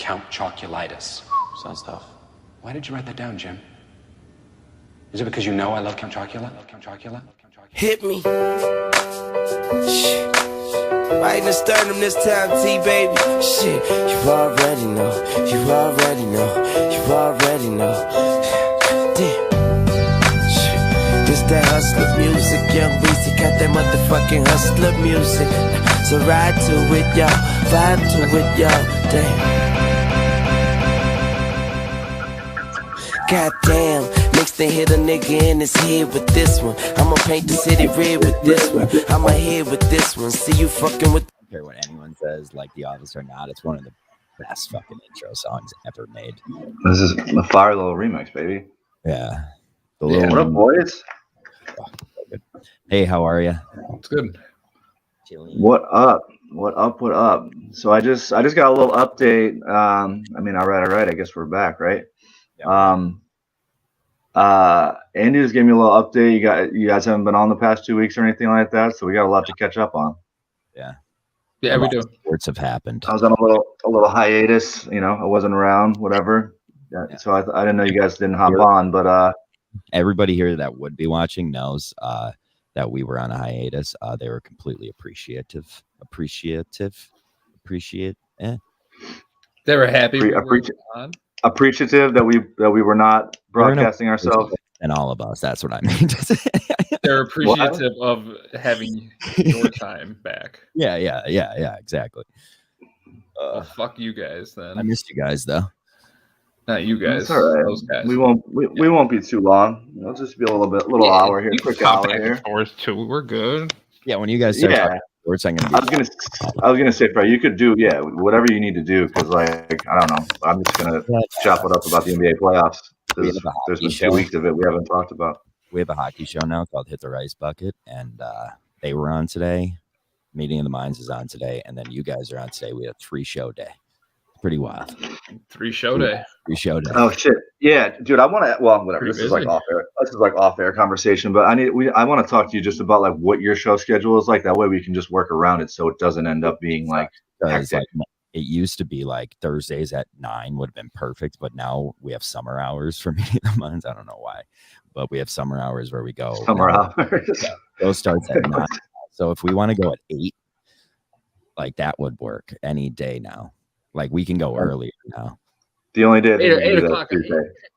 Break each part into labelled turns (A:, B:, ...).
A: Count Chocolitis.
B: Sounds tough.
A: Why did you write that down, Jim? Is it because you know I love Count Chocula?
C: Hit me. Shit. Right in the sternum this time, T, baby. Shit, you already know. You already know. You already know. Damn. Shit. This that hustler music. Young Weezy got that motherfucking hustler music. So ride to it, y'all. Vibe to it, y'all. Damn. Goddamn, next thing hit a nigga in his head with this one. I'ma paint the city red with this one. I'ma hit with this one. See you fucking with.
D: I don't care what anyone says, like The Office or not. It's one of the best fucking intro songs ever made.
E: This is a fire little remix, baby.
D: Yeah.
E: What up, boys?
D: Hey, how are you?
B: It's good.
E: What up? What up? So I just got a little update. All right. I guess we're back, right?
D: Yeah.
E: Andy just gave me a little update. You guys haven't been on the past 2 weeks or anything like that, so we got a lot to catch up on.
D: Yeah,
B: we do.
D: Sports have happened.
E: I was on a little hiatus. I wasn't around, whatever. Yeah. So I didn't know you guys didn't hop on, but
D: everybody here that would be watching knows that we were on a hiatus. They were completely appreciative.
B: They were happy.
E: Appreciative that we were not broadcasting ourselves.
D: And all of us. That's what I mean to say.
B: They're appreciative of having your time back.
D: Yeah, exactly.
B: Well, fuck you guys then.
D: I missed you guys though.
B: Not you guys.
E: That's all right.
B: Those guys.
E: We won't be too long. It'll just be a little hour here, quick hour here.
B: Too. We're good.
D: Yeah, when you guys start talking sports, I
E: was gonna say, Fred, you could do whatever you need to do because I don't know. I'm just gonna chop it up about the NBA playoffs. There's been 2 weeks of it we haven't talked about.
D: We have a hockey show now called Hit the Rice Bucket, and they were on today. Meeting of the Minds is on today, and then you guys are on today. We had a 3-show day. Pretty wild.
B: 3-show day.
D: 3-show day.
E: Oh shit! Yeah, dude. I want to. Well, whatever. This is like off air. This is like off air conversation. But I want to talk to you just about like what your show schedule is like. That way we can just work around it so it doesn't end up being like.
D: It used to be like Thursdays at 9 would have been perfect, but now we have summer hours for Meeting of the Minds. I don't know why, but we have summer hours where we go.
E: Summer hours.
D: Yeah, those starts at 9. So if we want to go at 8, like that would work any day now. Like we can go earlier now.
E: The only day
B: 8 o'clock.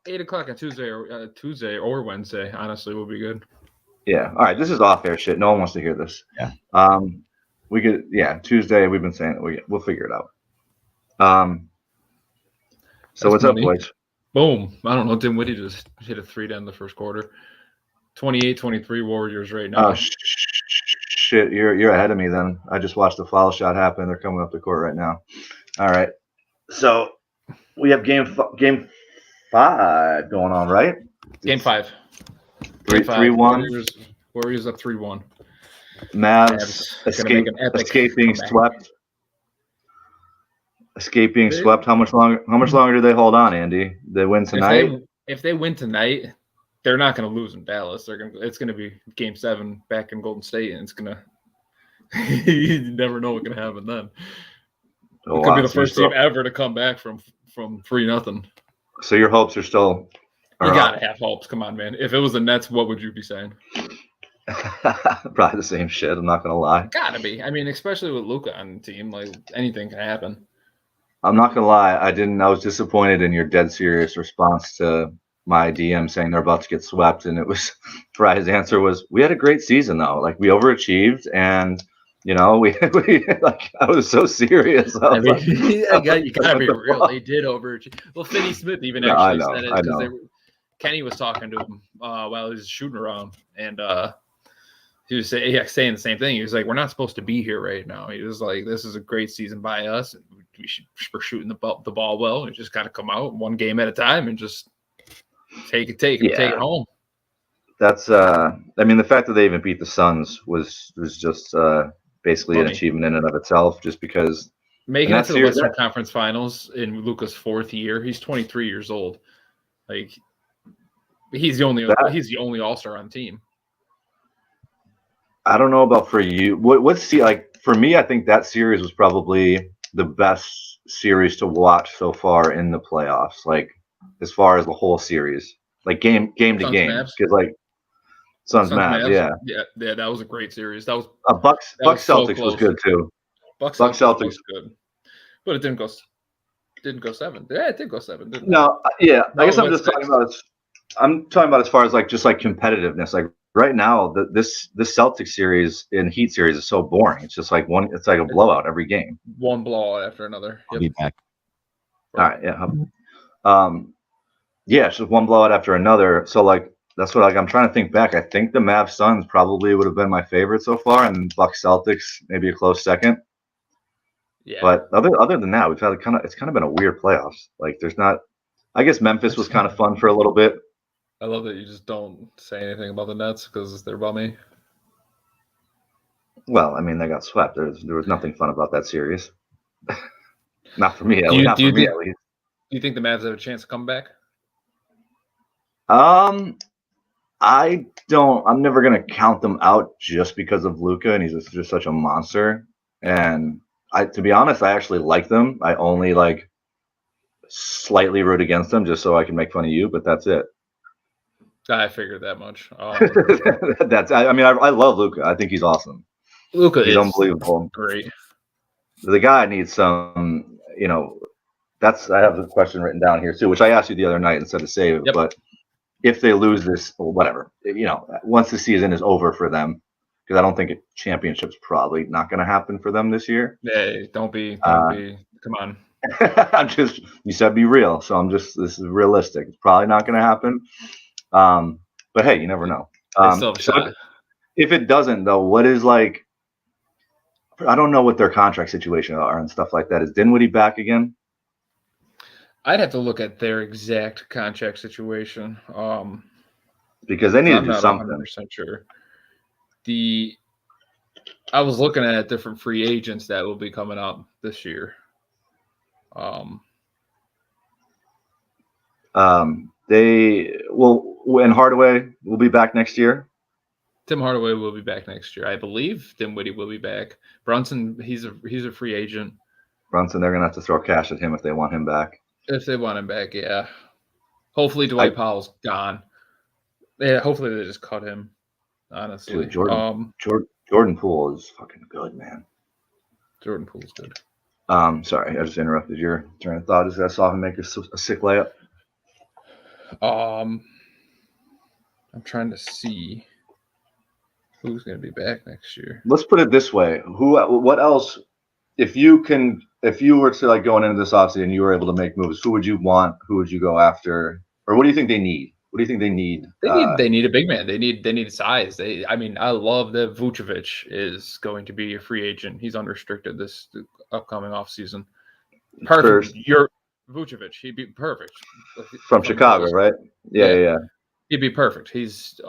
B: 8 o'clock on Tuesday or Wednesday. Honestly, will be good.
E: Yeah. All right. This is off air shit. No one wants to hear this.
D: Yeah.
E: We could. Yeah. Tuesday. We've been saying we'll figure it out. So what's up, boys?
B: Boom. I don't know. Dinwiddie just hit a 3 down the first quarter. 28-23 Warriors right now.
E: Oh shit! You're ahead of me then. I just watched the foul shot happen. They're coming up the court right now. All right. So we have game 5 going on, right?
B: Game 5.
E: 3-1.
B: Warriors up 3-1.
E: Mavs escaping swept. Escaping swept. How much longer do they hold on, Andy? They win tonight.
B: If they win tonight, they're not going to lose in Dallas. It's going to be Game 7 back in Golden State, and it's going to. You never know what's going to happen then. It could be the first team ever to come back from 3-0.
E: So your hopes are still.
B: You gotta have hopes. Come on, man. If it was the Nets, what would you be saying?
E: Probably the same shit. I'm not gonna lie.
B: Gotta be. I mean, especially with Luka on the team, like anything can happen.
E: I'm not gonna lie. I was disappointed in your dead serious response to my DM saying they're about to get swept, and it was Fry's answer was, "We had a great season though. Like we overachieved and." We like I was so serious.
B: You gotta be real. They did overachieve. Well, Finney Smith even actually said it because Kenny was talking to him while he was shooting around, and he was saying the same thing. He was like, "We're not supposed to be here right now." He was like, "This is a great season by us. And we're shooting the ball well. We just got to come out one game at a time and just take it home."
E: That's the fact that they even beat the Suns was just basically an achievement in and of itself, just because
B: making it to the Western Conference Finals in Luka's 4th year. He's 23 years old. Like he's the only All-Star on the team.
E: I don't know about for you. What's like for me? I think that series was probably the best series to watch so far in the playoffs. Like as far as the whole series, like game to
B: Suns
E: game,
B: Mavs.
E: because like Suns Mavs,
B: yeah, that was a great series. That was
E: Bucks Celtics was good too.
B: Bucks Celtics was good, but it didn't go 7. Yeah, it did go 7. Didn't it?
E: No, yeah, I guess
B: No,
E: I'm
B: it
E: just
B: went
E: talking
B: 6.
E: about. I'm talking about as far as like just like competitiveness. Like right now, this Celtics series and Heat series is so boring. It's just like it's like a blowout every game.
B: One blowout after another.
D: I'll be back.
E: All right, yeah. Yeah, it's just one blowout after another. So like that's what like I'm trying to think back. I think the Mavs Suns probably would have been my favorite so far, and Bucks Celtics maybe a close second.
B: Yeah.
E: But other than that, it's kind of been a weird playoffs. Like there's not. I guess Memphis was kind of fun for a little bit.
B: I love that you just don't say anything about the Nets because they're bummy.
E: Well, I mean, they got swept. There was nothing fun about that series. Not for me, at least.
B: Do you think the Mavs have a chance to come back?
E: I don't. I'm never gonna count them out just because of Luka, and he's just such a monster. And to be honest, I actually like them. I only like slightly root against them just so I can make fun of you, but that's it.
B: I figured that much.
E: I mean, I love Luka. I think he's awesome.
B: Luka is
E: unbelievable.
B: Great.
E: The guy needs some, I have the question written down here too, which I asked you the other night instead of save it. Yep. But if they lose this, or whatever, once the season is over for them, because I don't think a championship's probably not going to happen for them this year.
B: Hey, don't be. Come on.
E: You said be real, so this is realistic. It's probably not going to happen. But hey, you never know.
B: So
E: if it doesn't, though, what is like? I don't know what their contract situation are and stuff like that. Is Dinwiddie back again?
B: I'd have to look at their exact contract situation.
E: Because they need to do something.
B: I'm not 100% sure. I was looking at different free agents that will be coming up this year.
E: And Hardaway will be back next year.
B: Tim Hardaway will be back next year. I believe Dinwiddie will be back. Brunson, he's a free agent.
E: Brunson, they're gonna have to throw cash at him if they want him back.
B: If they want him back, yeah. Hopefully Dwight Powell's gone. Yeah, hopefully they just cut him. Honestly,
E: dude, Jordan Poole is fucking good, man.
B: Jordan Poole's good.
E: Sorry, I just interrupted your train of thought as I saw him make a sick layup.
B: I'm trying to see who's going to be back next year.
E: Let's put it this way: what else? If you were to like going into this offseason and you were able to make moves, who would you want? Who would you go after? Or what do you think they need? What do you think they need?
B: They need a big man. They need size. I love that Vucevic is going to be a free agent. He's unrestricted this upcoming offseason. Perfect. You're Vucevic. He'd be perfect.
E: From Chicago, right? Yeah.
B: He'd be perfect. He's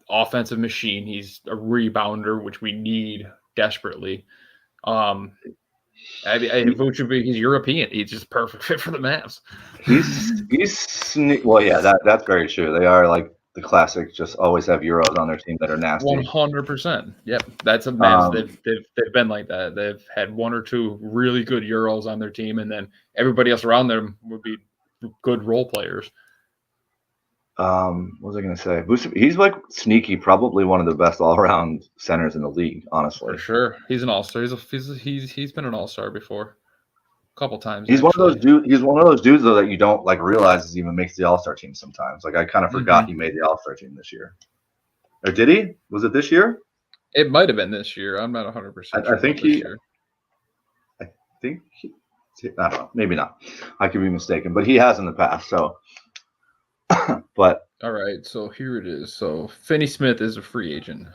B: offensive machine. He's a rebounder, which we need desperately. Vucevic, he's European. He's just perfect fit for the Mavs.
E: That's very true. They are like the classic, just always have Euros on their team that are nasty.
B: 100%. Yep, that's a Mavs. They've been like that. They've had one or two really good Euros on their team, and then everybody else around them would be good role players.
E: What was I going to say? He's like sneaky, probably one of the best all-around centers in the league, honestly.
B: For sure, he's an all-star. He's been an all-star before, a couple times.
E: He's one of those dudes. He's one of those dudes though that you don't like realize he even makes the all-star team sometimes. Like I kind of forgot he made the all-star team this year. Or did he? Was it this year?
B: It might have been this year. I'm not 100%.
E: I think he. I don't know. Maybe not. I could be mistaken, but he has in the past. So. But
B: all right, so here it is. So Finney Smith is a free agent.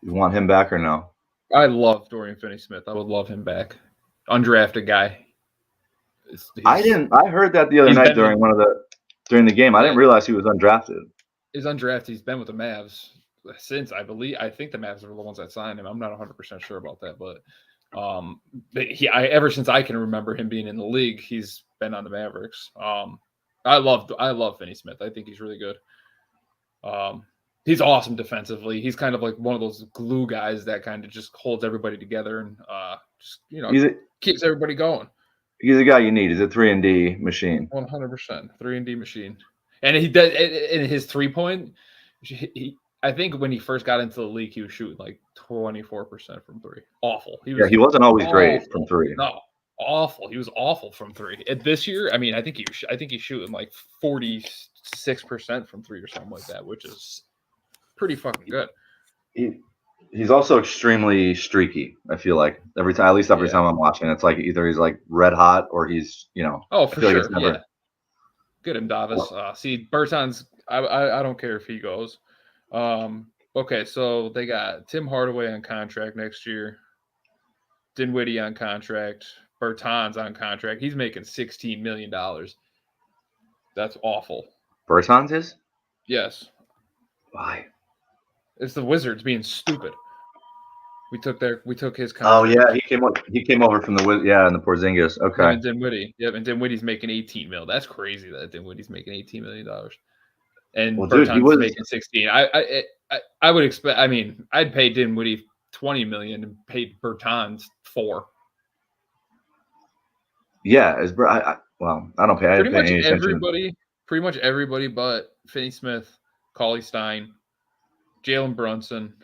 E: You want him back or no?
B: I love Dorian Finney-Smith. I would love him back. Undrafted guy.
E: I heard that the other night during the game. I didn't realize he was undrafted.
B: He's undrafted. He's been with the Mavs since I think the Mavs are the ones that signed him. I'm not 100% sure about that, but ever since I can remember him being in the league, he's been on the Mavericks. I love Finney Smith. I think he's really good. He's awesome defensively. He's kind of like one of those glue guys that kind of just holds everybody together and Just keeps everybody going.
E: He's the guy you need. He's a 3-and-D machine.
B: 100% 3-and-D machine. And he does in his 3-point. I think when he first got into the league, he was shooting like 24% from 3. Awful.
E: He wasn't always great from 3.
B: No, awful. He was awful from 3. And this year, I mean, I think he's shooting like 46% from 3 or something like that, which is pretty fucking good.
E: He's also extremely streaky. I feel like every time I'm watching, it's like either he's like red hot or he's
B: Oh, for sure. Yeah. Good him, Davis. See, Bertans. I don't care if he goes. Okay, so they got Tim Hardaway on contract next year. Dinwiddie on contract. Bertans on contract. He's making $16 million. That's awful.
E: Bertans is?
B: Yes.
E: Why?
B: It's the Wizards being stupid. We took his contract.
E: Oh yeah, he came over from the Porzingis. Okay.
B: And Dinwiddie. Yep, and Dinwiddie's making $18 million. That's crazy that Dinwiddie's making $18 million. And Bertans making 16. I would expect. I mean, I'd pay Dinwiddie $20 million and pay Bertans $4.
E: Yeah, I don't pay.
B: Pretty much everybody, but Finney Smith, Cauley Stein, Jalen Brunson.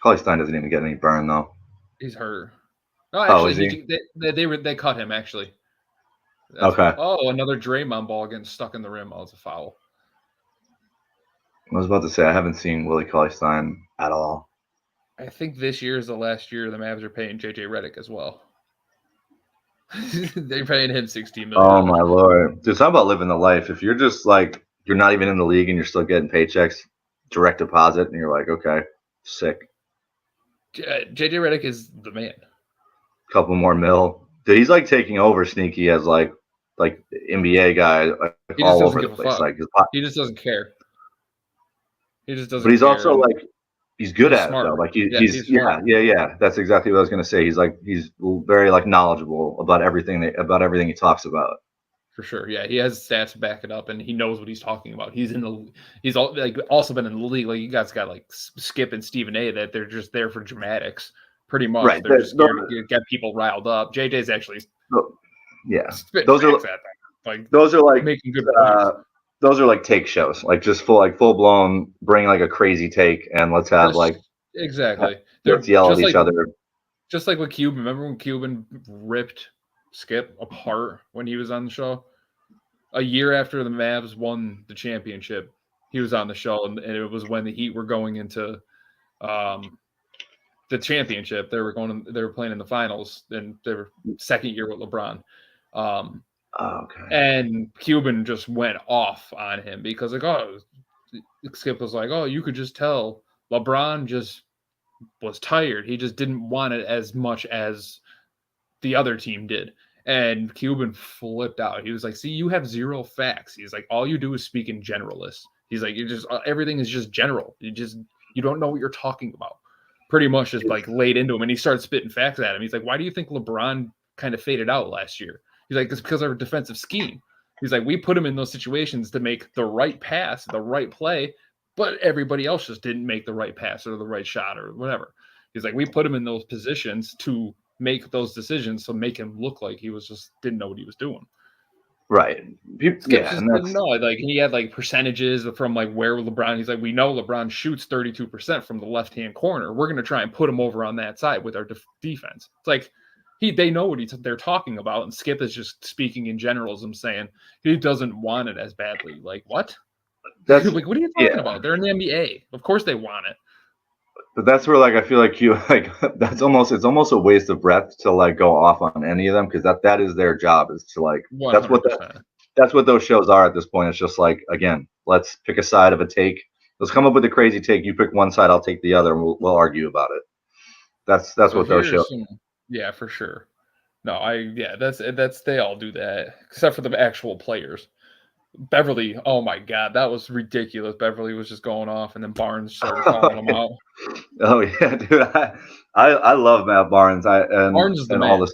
E: Cauley Stein doesn't even get any burn though.
B: He's hurt. No, actually, they cut him actually.
E: Okay.
B: Another Draymond ball getting stuck in the rim. Oh, it's a foul.
E: I was about to say I haven't seen Willie Cauley-Stein at all.
B: I think this year is the last year the Mavs are paying JJ Redick as well. They're paying him $16 million.
E: Oh my lord, dude! Talk about living the life. If you're just like you're not even in the league and you're still getting paychecks, direct deposit, and you're like, okay, sick.
B: JJ Redick is the man.
E: Couple more mil. Dude, he's like taking over sneaky as like NBA guy all over the place. Like
B: he just doesn't care. He just doesn't.
E: But he's
B: care.
E: also like he's good at it though. Like he's yeah. That's exactly what I was gonna say. He's very like knowledgeable about everything he talks about.
B: For sure, yeah, he has stats to back it up, and he knows what he's talking about. He's also been in the league. Like you guys got like Skip and Stephen A. That they're just there for dramatics, pretty much. Right. They're just there to get people riled up. JJ's actually,
E: those are like
B: making good points.
E: Those are like take shows, like just full blown, bring like a crazy take, and let's have
B: exactly.
E: Let's yell at each other.
B: Just like with Cuban. Remember when Cuban ripped Skip apart when he was on the show? A year after the Mavs won the championship, he was on the show, and it was when the Heat were going into the championship. They were playing in the finals, and they were second year with LeBron.
E: Okay.
B: And Cuban just went off on him because Skip was like, you could just tell LeBron just was tired. He just didn't want it as much as the other team did. And Cuban flipped out. He was like, see, you have zero facts. He's like, all you do is speak in generalists. He's like, everything is just general. You don't know what you're talking about. Pretty much just like laid into him. And he started spitting facts at him. He's like, why do you think LeBron kind of faded out last year? He's like, it's because of our defensive scheme. He's like, we put him in those situations to make the right pass, the right play, but everybody else just didn't make the right pass or the right shot or whatever. He's like, we put him in those positions to make those decisions, so make him look like he was just didn't know what he was doing.
E: Right.
B: Didn't know. Like he had like percentages from like where LeBron. He's like, we know LeBron shoots 32% from the left-hand corner. We're going to try and put him over on that side with our defense. It's like they know what they're talking about, and Skip is just speaking in generalism, saying he doesn't want it as badly. Like what? Like what are you talking about? They're in the NBA. Of course they want it.
E: But that's where like I feel like it's almost a waste of breath to like go off on any of them, because that is their job, is to like 100%. That's what those shows are at this point. It's just like, again, let's pick a side of a take. Let's come up with a crazy take. You pick one side, I'll take the other, and we'll argue about it. That's what those shows.
B: Yeah, for sure. That's they all do that except for the actual players. Beverly, oh my God, that was ridiculous. Beverly was just going off, and then Barnes started calling him out.
E: Oh yeah, dude, I love Matt Barnes.
B: Barnes is the man.
E: All this.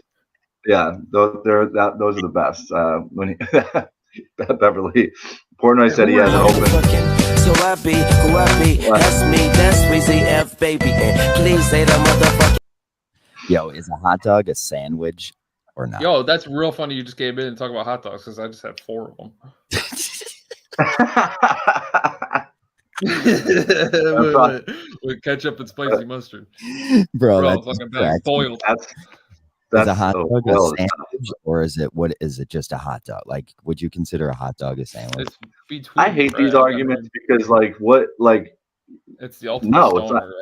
E: Yeah, those are the best. When Beverly Portnoy said he has an open.
C: So I be who I be. That's me. That's Weezy F, baby. And please say that motherfucker.
D: Yo, is a hot dog a sandwich or not?
B: Yo, that's real funny. You just came in and talk about hot dogs because I just had 4 of them. with ketchup and spicy mustard,
D: bro.
B: Fucking bag, boiled.
D: Is a hot dog a sandwich, or is it just a hot dog? Like, would you consider a hot dog a sandwich?
E: I hate these arguments because, it's the ultimate. No,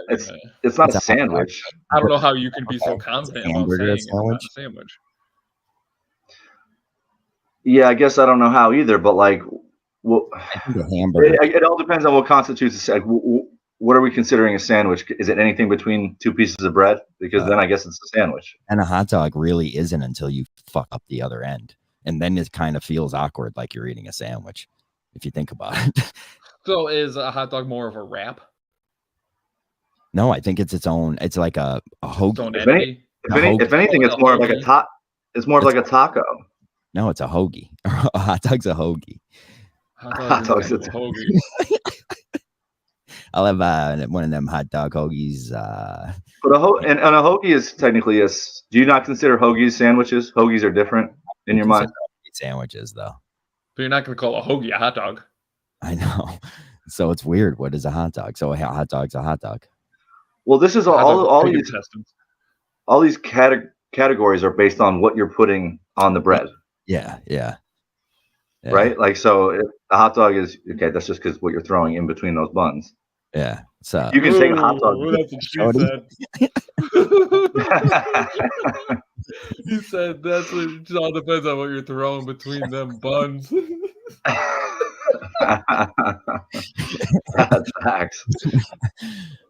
E: it's not a sandwich.
B: I don't know how you can be so confident about saying it's not a sandwich.
E: Yeah, I guess I don't know how either, but well,
D: I think a hamburger.
E: It all depends on what constitutes a what are we considering a sandwich? Is it anything between 2 pieces of bread? Because then I guess it's a sandwich.
D: And a hot dog really isn't until you fuck up the other end. And then it kind of feels awkward like you're eating a sandwich, if you think about it.
B: So is a hot dog more of a wrap?
D: No, I think it's its own. It's like a hoagie.
E: If anything, it's more of like a top. It's more of like a taco.
D: No, it's a hoagie. A hot dog's a hoagie.
B: Hot dog's a hoagie.
D: I'll have one of them hot dog hoagies.
E: But a hoagie is technically do you not consider hoagies sandwiches? Hoagies are different in your mind.
D: Sandwiches, though.
B: But you're not going to call a hoagie a hot dog.
D: I know. So it's weird. What is a hot dog? So a hot dog's a hot dog.
E: Well, this is all these categories are based on what you're putting on the bread.
D: Yeah.
E: Right? Like, so a hot dog is okay. That's just because what you're throwing in between those buns.
D: Yeah. So
E: you can take a hot dog.
B: That's what he said that's what it all depends on what you're throwing between them buns.
E: That's facts.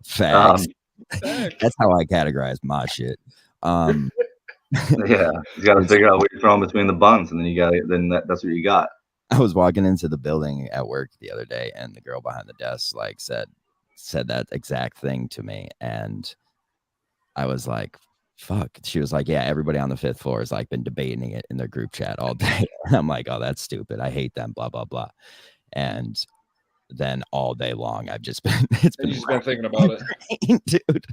D: Facts. That's how I categorize my shit.
E: Yeah, you got to figure out what you're throwing between the buns, and then that's what you got.
D: I was walking into the building at work the other day, and the girl behind the desk said that exact thing to me, and I was like, "Fuck." She was like, "Yeah, everybody on the 5th floor has been debating it in their group chat all day." And I'm like, "Oh, that's stupid. I hate them." Blah blah blah. And then all day long, I've just been
B: been thinking about it,
D: dude.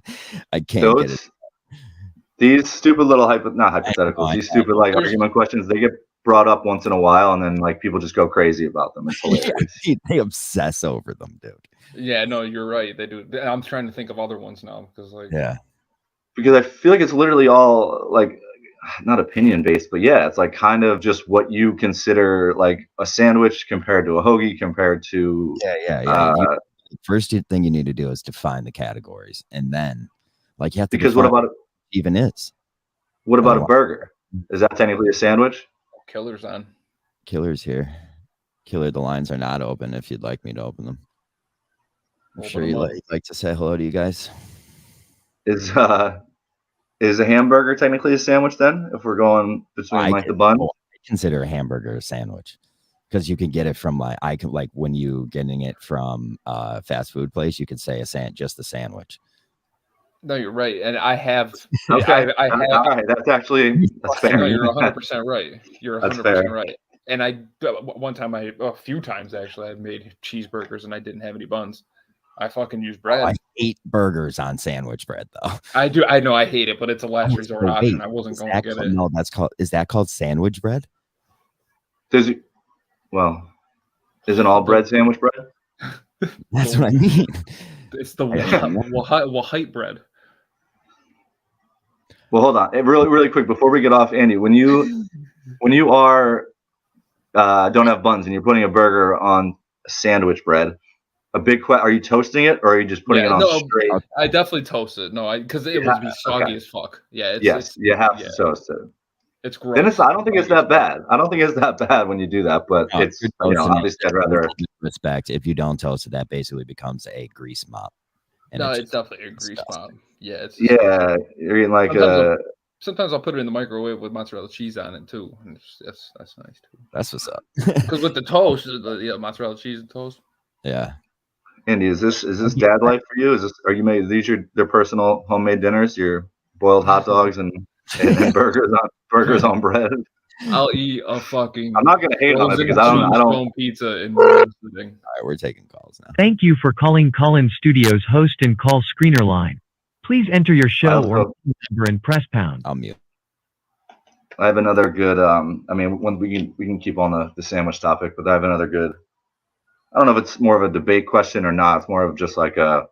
D: I can't get it.
E: These stupid little hypotheticals, these stupid argument questions, they get brought up once in a while, and then people just go crazy about them. It's hilarious.
D: Yeah, they obsess over them, dude.
B: Yeah, no, you're right. They do. I'm trying to think of other ones now because
E: because I feel like it's literally all not opinion based, but yeah, it's kind of just what you consider a sandwich compared to a hoagie compared to
D: first thing you need to do is define the categories, and then you have to.
E: Because what about
D: even is?
E: What about a burger? Is that technically a sandwich?
B: Killer's on.
D: Killer's here. Killer, the lines are not open. If you'd like me to open them, I'm sure you'd like to say hello to you guys.
E: Is a hamburger technically a sandwich then? If we're going between the bun,
D: I consider a hamburger a sandwich because you can get it from when you getting it from a fast food place, you could say just a sandwich.
B: No, you're right, and I have.
E: Okay, I have. All right, that's fair.
B: No, you're 100% right. You're 100% right. And a few times actually, I've made cheeseburgers and I didn't have any buns. I fucking use bread.
D: I hate burgers on sandwich bread, though.
B: I do. I know I hate it, but it's a last resort option. I wasn't going to get it.
D: No, is that called sandwich bread?
E: Isn't all bread sandwich bread?
D: That's what I mean.
B: It's the white bread.
E: Well, hold on, really, really quick before we get off, Andy. When you are don't have buns and you're putting a burger on sandwich bread, a big question: are you toasting it or are you just putting it on straight?
B: I definitely toast it. No, because it would be soggy as fuck. Yeah.
E: You have to toast it.
B: It's gross.
E: Then I don't think it's that bad. I don't think it's that bad when you do that, but it's obviously I'd rather
D: respect. If you don't toast it, that basically becomes a grease mop.
B: No, it's definitely a grease mop. Yeah,
E: you're eating
B: sometimes I'll put it in the microwave with mozzarella cheese on it too. And that's nice too.
D: That's what's up.
B: Because with the toast, mozzarella cheese and toast.
D: Yeah.
E: Andy, is this dad life for you? These their personal homemade dinners? Your boiled hot dogs and burgers on bread.
B: I'll eat a fucking.
E: I'm not gonna hate on it because I don't
B: pizza in one sitting.
D: All right, we're taking calls now.
F: Thank you for calling Call-In Studios host and call screener line. Please enter your show or number and press pound.
D: I'll mute.
E: I have another good. I mean, when we can keep on the sandwich topic, but I have another good. I don't know if it's more of a debate question or not. It's more of just like a.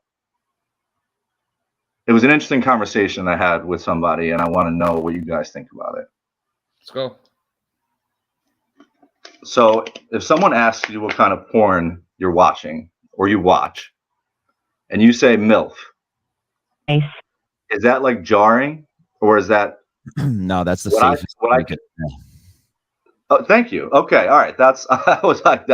E: It was an interesting conversation I had with somebody, and I want to know what you guys think about it.
B: Let's go.
E: So, if someone asks you what kind of porn you're watching or you watch, and you say MILF,
G: nice.
E: Is that like jarring, or is that?
D: No, that's the safest.
E: Oh, thank you. Okay, all right. I was like,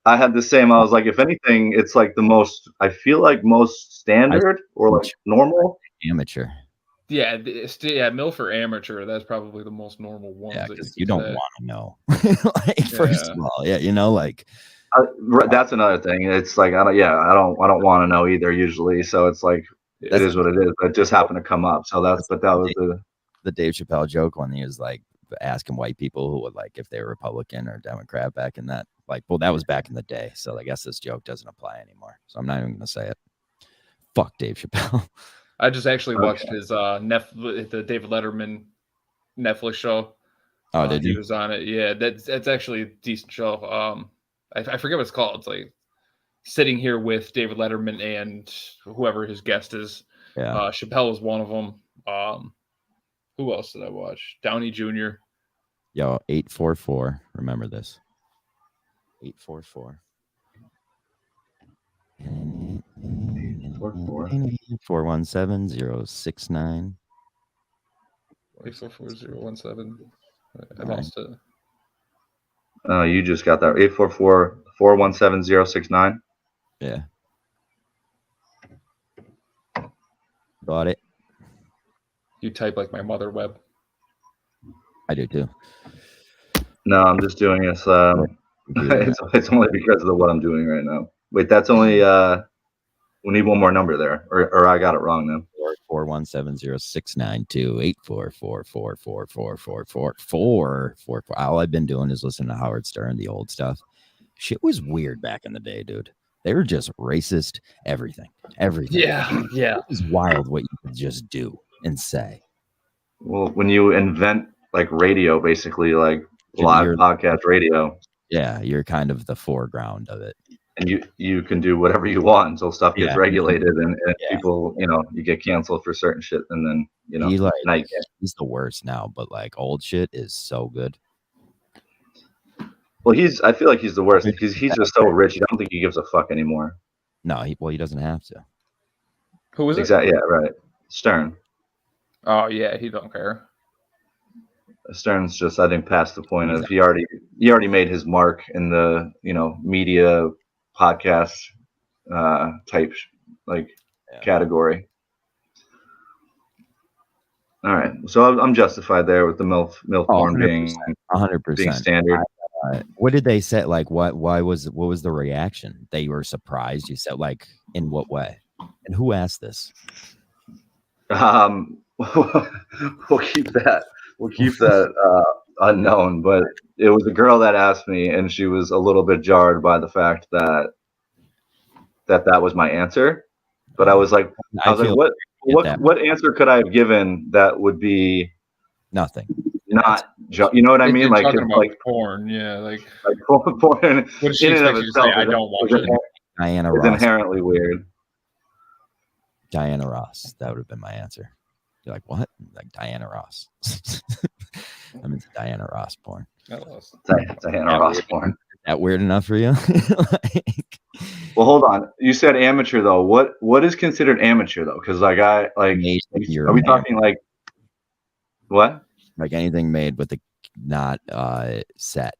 E: I had the same. I was like, if anything, it's like the most. I feel like most standard or like normal.
D: Amateur.
B: Yeah, MILF or amateur. That's probably the most normal one.
D: Yeah, because you don't want to know. First of all, like.
E: That's another thing. It's like I don't want to know either usually. So it's like it is what it is. But it just happened to come up. So that was
D: the Dave Chappelle joke when he was like asking white people who would like if they were Republican or Democrat back in that. Like, well, that was back in the day. So I guess this joke doesn't apply anymore. So I'm not even gonna say it. Fuck Dave Chappelle.
B: I just actually watched his the David Letterman Netflix show.
D: Oh, did you?
B: He was on it. Yeah, that's actually a decent show. I forget what it's called. It's like sitting here with David Letterman and whoever his guest is.
D: Yeah.
B: Chappelle was one of them. Who else did I watch? Downey Jr.
D: Yo, 844. Remember this. 844. 417-069.
B: 844-017. I lost it.
E: Oh, you just got that. 844-417-069.
D: Yeah. Got it.
B: You type like my mother web.
D: I do too.
E: No, I'm just doing this. It's only because of what I'm doing right now. Wait, that's only. We need one more number there, or I got it wrong then.
D: 417-069-284444444444. All I've been doing is listening to Howard Stern, the old stuff. Shit was weird back in the day, dude. They were just racist. Everything.
B: Yeah.
D: It was wild what you could just do and say.
E: Well, when you invent like radio, basically like live podcast radio.
D: Yeah, you're kind of the foreground of it.
E: And you can do whatever you want until stuff gets regulated and people, you get canceled for certain shit, and then
D: he's the worst now, but like old shit is so good.
E: Well, I feel like he's the worst because he's just so rich. I don't think he gives a fuck anymore.
D: No, he doesn't have to.
B: Who is it?
E: Exactly. Yeah, right. Stern.
B: Oh yeah, he don't care.
E: Stern's just, I think, past the point of he already made his mark in the media podcast type category. All right, so I'm justified there with the MILF porn being
D: 100%
E: being standard.
D: What did they say? Like, what was the reaction? They were surprised. You said, like, in what way? And who asked this?
E: We'll keep that unknown, but it was a girl that asked me, and she was a little bit jarred by the fact that was my answer. But I was like, what answer could I have given that would be
D: nothing?
E: Not, you know what I mean? Like
B: porn, yeah, like
E: porn.
B: What did she expect you to say? I don't watch it.
D: Diana
E: Ross.
D: It's
E: inherently weird.
D: Diana Ross. That would have been my answer. You're like, what? Like Diana Ross. I'm into Diana Ross porn.
E: Diana Ross porn.
D: That weird enough for you?
E: Well, hold on. You said amateur though. What is considered amateur though? Because are we talking like what?
D: Like anything made with the not set.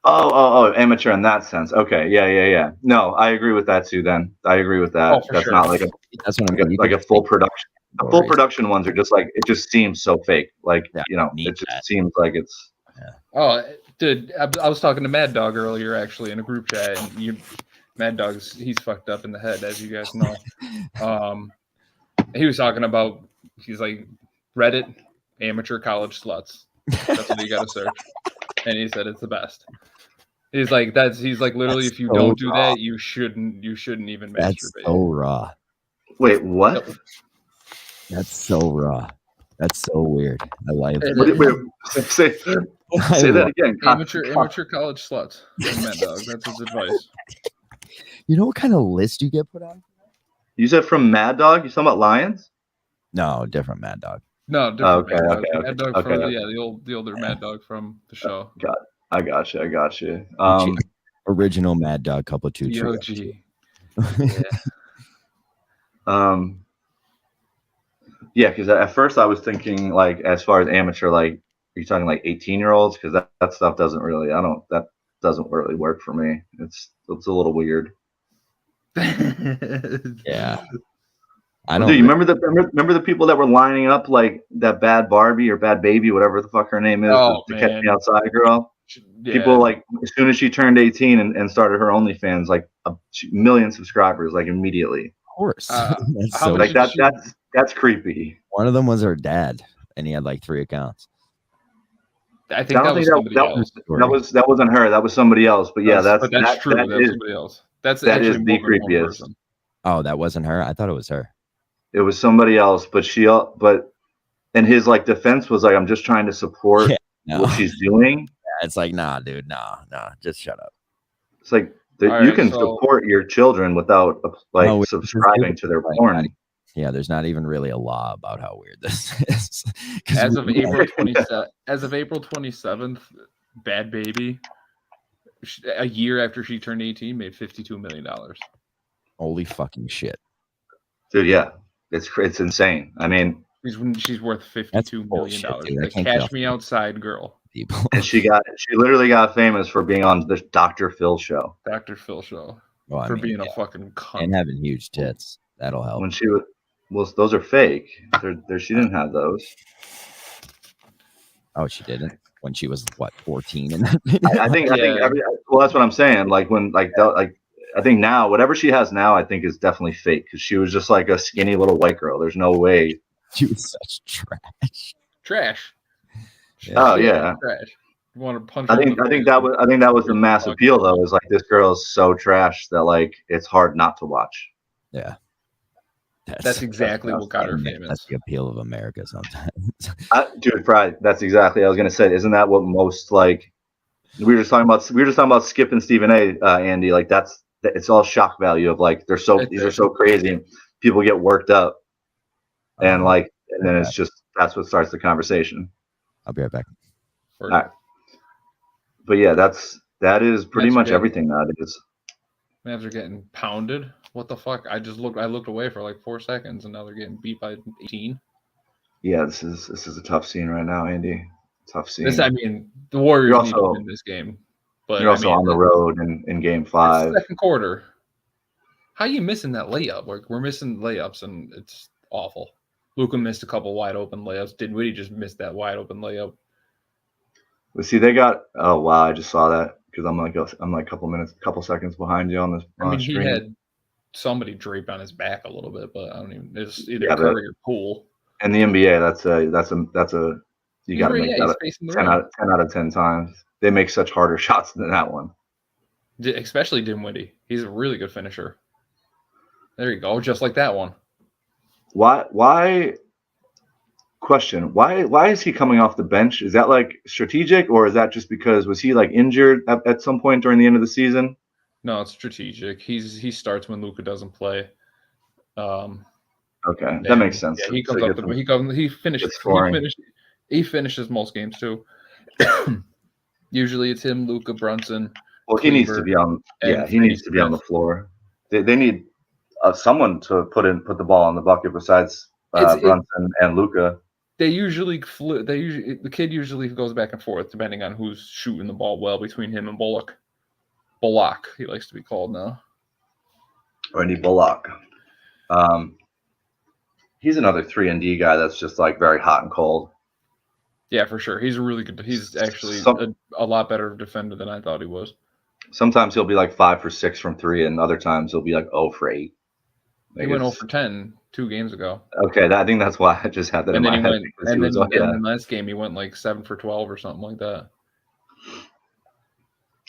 E: Oh, amateur in that sense. Okay, yeah. No, I agree with that too. Then I agree with that. That's sure. Not like
D: that's what I'm
E: like a full production. The full production ones are just like, it just seems so fake. Like it just seems like it's.
B: Yeah. Oh, dude, I was talking to Mad Dog earlier actually in a group chat, and Mad Dog's he's fucked up in the head, as you guys know. He was talking about, he's like, Reddit amateur college sluts. That's what you got to search. And he said it's the best. He's like literally, if you don't do that, you shouldn't even masturbate.
D: That's so raw.
E: Wait, what?
D: That's so raw. That's so weird. I like it.
E: Say that again.
B: Amateur college sluts. Mad Dog. That's his advice.
D: You know what kind of list you get put on?
E: You said from Mad Dog? You talking about Lions?
D: No, different Mad Dog.
B: No, different.
E: Okay.
B: Mad Dog from the older Mad Dog from the show.
E: I got you.
D: Original Mad Dog, couple of two.
E: Yeah. Yeah, because at first I was thinking like as far as amateur, like are you talking like 18-year-olds? Because that stuff doesn't really work for me. It's a little weird.
D: Yeah.
E: I don't. Dude, you remember the people that were lining up like that Bad Barbie or Bad Baby, whatever the fuck her name is, to Catch Me Outside girl. Yeah. People like as soon as she turned 18 and started her OnlyFans, like a million subscribers, like immediately.
D: Of course.
E: That's so like that's creepy.
D: One of them was her dad, and he had like 3 accounts.
B: I think that
E: wasn't her. That was somebody else. But yeah, that's
B: true. That's somebody else. That is
E: the creepiest.
D: Oh, that wasn't her. I thought it was her.
E: It was somebody else, and his like defense was like, I'm just trying to support what she's doing.
D: Yeah, it's like, nah, dude, nah, just shut up.
E: It's like you can support your children without subscribing to their porn.
D: Yeah, there's not even really a law about how weird this is.
B: As of April 27th, Bad Baby, a year after she turned 18, made $52 million.
D: Holy fucking shit,
E: dude! Yeah, it's insane. I mean,
B: she's worth $52 million. Like Cash Me Outside girl.
D: People.
E: And she literally got famous for being on the Dr. Phil show.
B: For being a fucking cunt
D: and having huge tits. That'll help.
E: When she was, those are fake. She didn't have those.
D: Oh, she didn't. When she was what, 14? And
E: I think that's what I'm saying. Like when I think now whatever she has now, I think is definitely fake because she was just like a skinny little white girl. There's no way.
D: She was such trash.
E: Yeah. Oh yeah.
B: Trash. You want to punch?
E: I think that was the mass appeal though. Is like this girl is so trash that like it's hard not to watch.
D: Yeah.
B: That's exactly what got her famous.
D: That's the appeal of America sometimes.
E: Dude, Pride. That's exactly. I was gonna say. Isn't that what most like? We were just talking about Skip and Stephen A. Andy. Like it's all shock value of like these are so crazy. And people get worked up, and then it's just that's what starts the conversation.
D: I'll be right back.
E: All right. But yeah, that is pretty much everything nowadays.
B: Mavs are getting pounded. What the fuck? I looked away for like 4 seconds, and now they're getting beat by 18.
E: Yeah, this is a tough scene right now, Andy. Tough scene.
B: The Warriors need to win this game. But
E: you're also on the road in Game 5.
B: Second quarter. How are you missing that layup? We're missing layups, and it's awful. Luka missed a couple wide open layups. Dinwiddie just missed that wide open layup.
E: Well, see, they got. Oh wow, I just saw that because I'm like couple seconds behind you on this.
B: He had somebody draped on his back a little bit, but I don't even. It's either Curry or Poole.
E: And the NBA, that's a you got to make that 10 out of 10 times. They make such harder shots than that one.
B: Especially Dinwiddie. He's a really good finisher. There you go, just like that one.
E: Why? Question: Why is he coming off the bench? Is that like strategic, or is that just because was he like injured at some point during the end of the season?
B: No, it's strategic. He starts when Luka doesn't play.
E: Okay, that makes sense.
B: Yeah, he comes up. He finishes. He finishes most games too. Usually it's him, Luka, Brunson.
E: Well, he needs to be on. Yeah, he needs to be on the floor. They need someone to put the ball on the bucket besides Brunson and Luka.
B: They usually the kid usually goes back and forth depending on who's shooting the ball well between him and Bullock. Bullock, he likes to be called now.
E: Randy Bullock. He's another 3-and-D guy that's just like very hot and cold.
B: Yeah, for sure. He's a really good. He's actually a lot better defender than I thought he was.
E: Sometimes he'll be like 5 for 6 from 3, and other times he'll be like 0 for 8.
B: He went 0 for 10 2 games ago.
E: Okay, I think that's why I just had that in my head.
B: And then last game he went like 7 for 12 or something like that.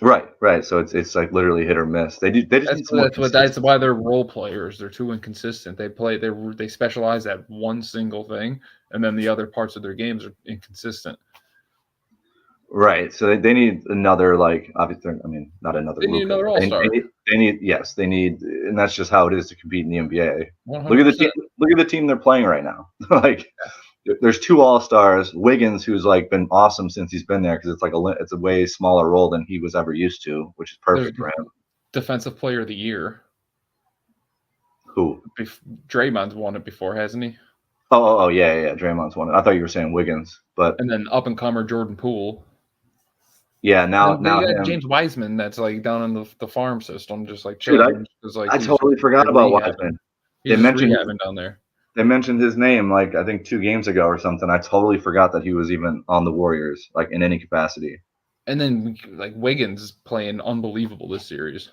E: Right. So it's like literally hit or miss. They just
B: that's why they're role players. They're too inconsistent. They specialize at one single thing, and then the other parts of their games are inconsistent.
E: Right. So they need another, like, obviously, I mean, not another.
B: They need another all-star.
E: They need, and that's just how it is to compete in the NBA.
B: 100%.
E: Look at the team they're playing right now. Like, there's 2 all-stars. Wiggins, who's like been awesome since he's been there, because it's a way smaller role than he was ever used to, which is perfect for him.
B: Defensive Player of the Year.
E: Who?
B: Draymond's won it before, hasn't he?
E: Oh yeah. Draymond's won it. I thought you were saying Wiggins,
B: and then up and comer Jordan Poole.
E: Yeah, now
B: James Wiseman, that's like down in the farm system, just like
E: chilling. I totally forgot about Wiseman.
B: They mentioned down there.
E: They mentioned his name like I think 2 games ago or something. I totally forgot that he was even on the Warriors, like in any capacity.
B: And then like Wiggins is playing unbelievable this series.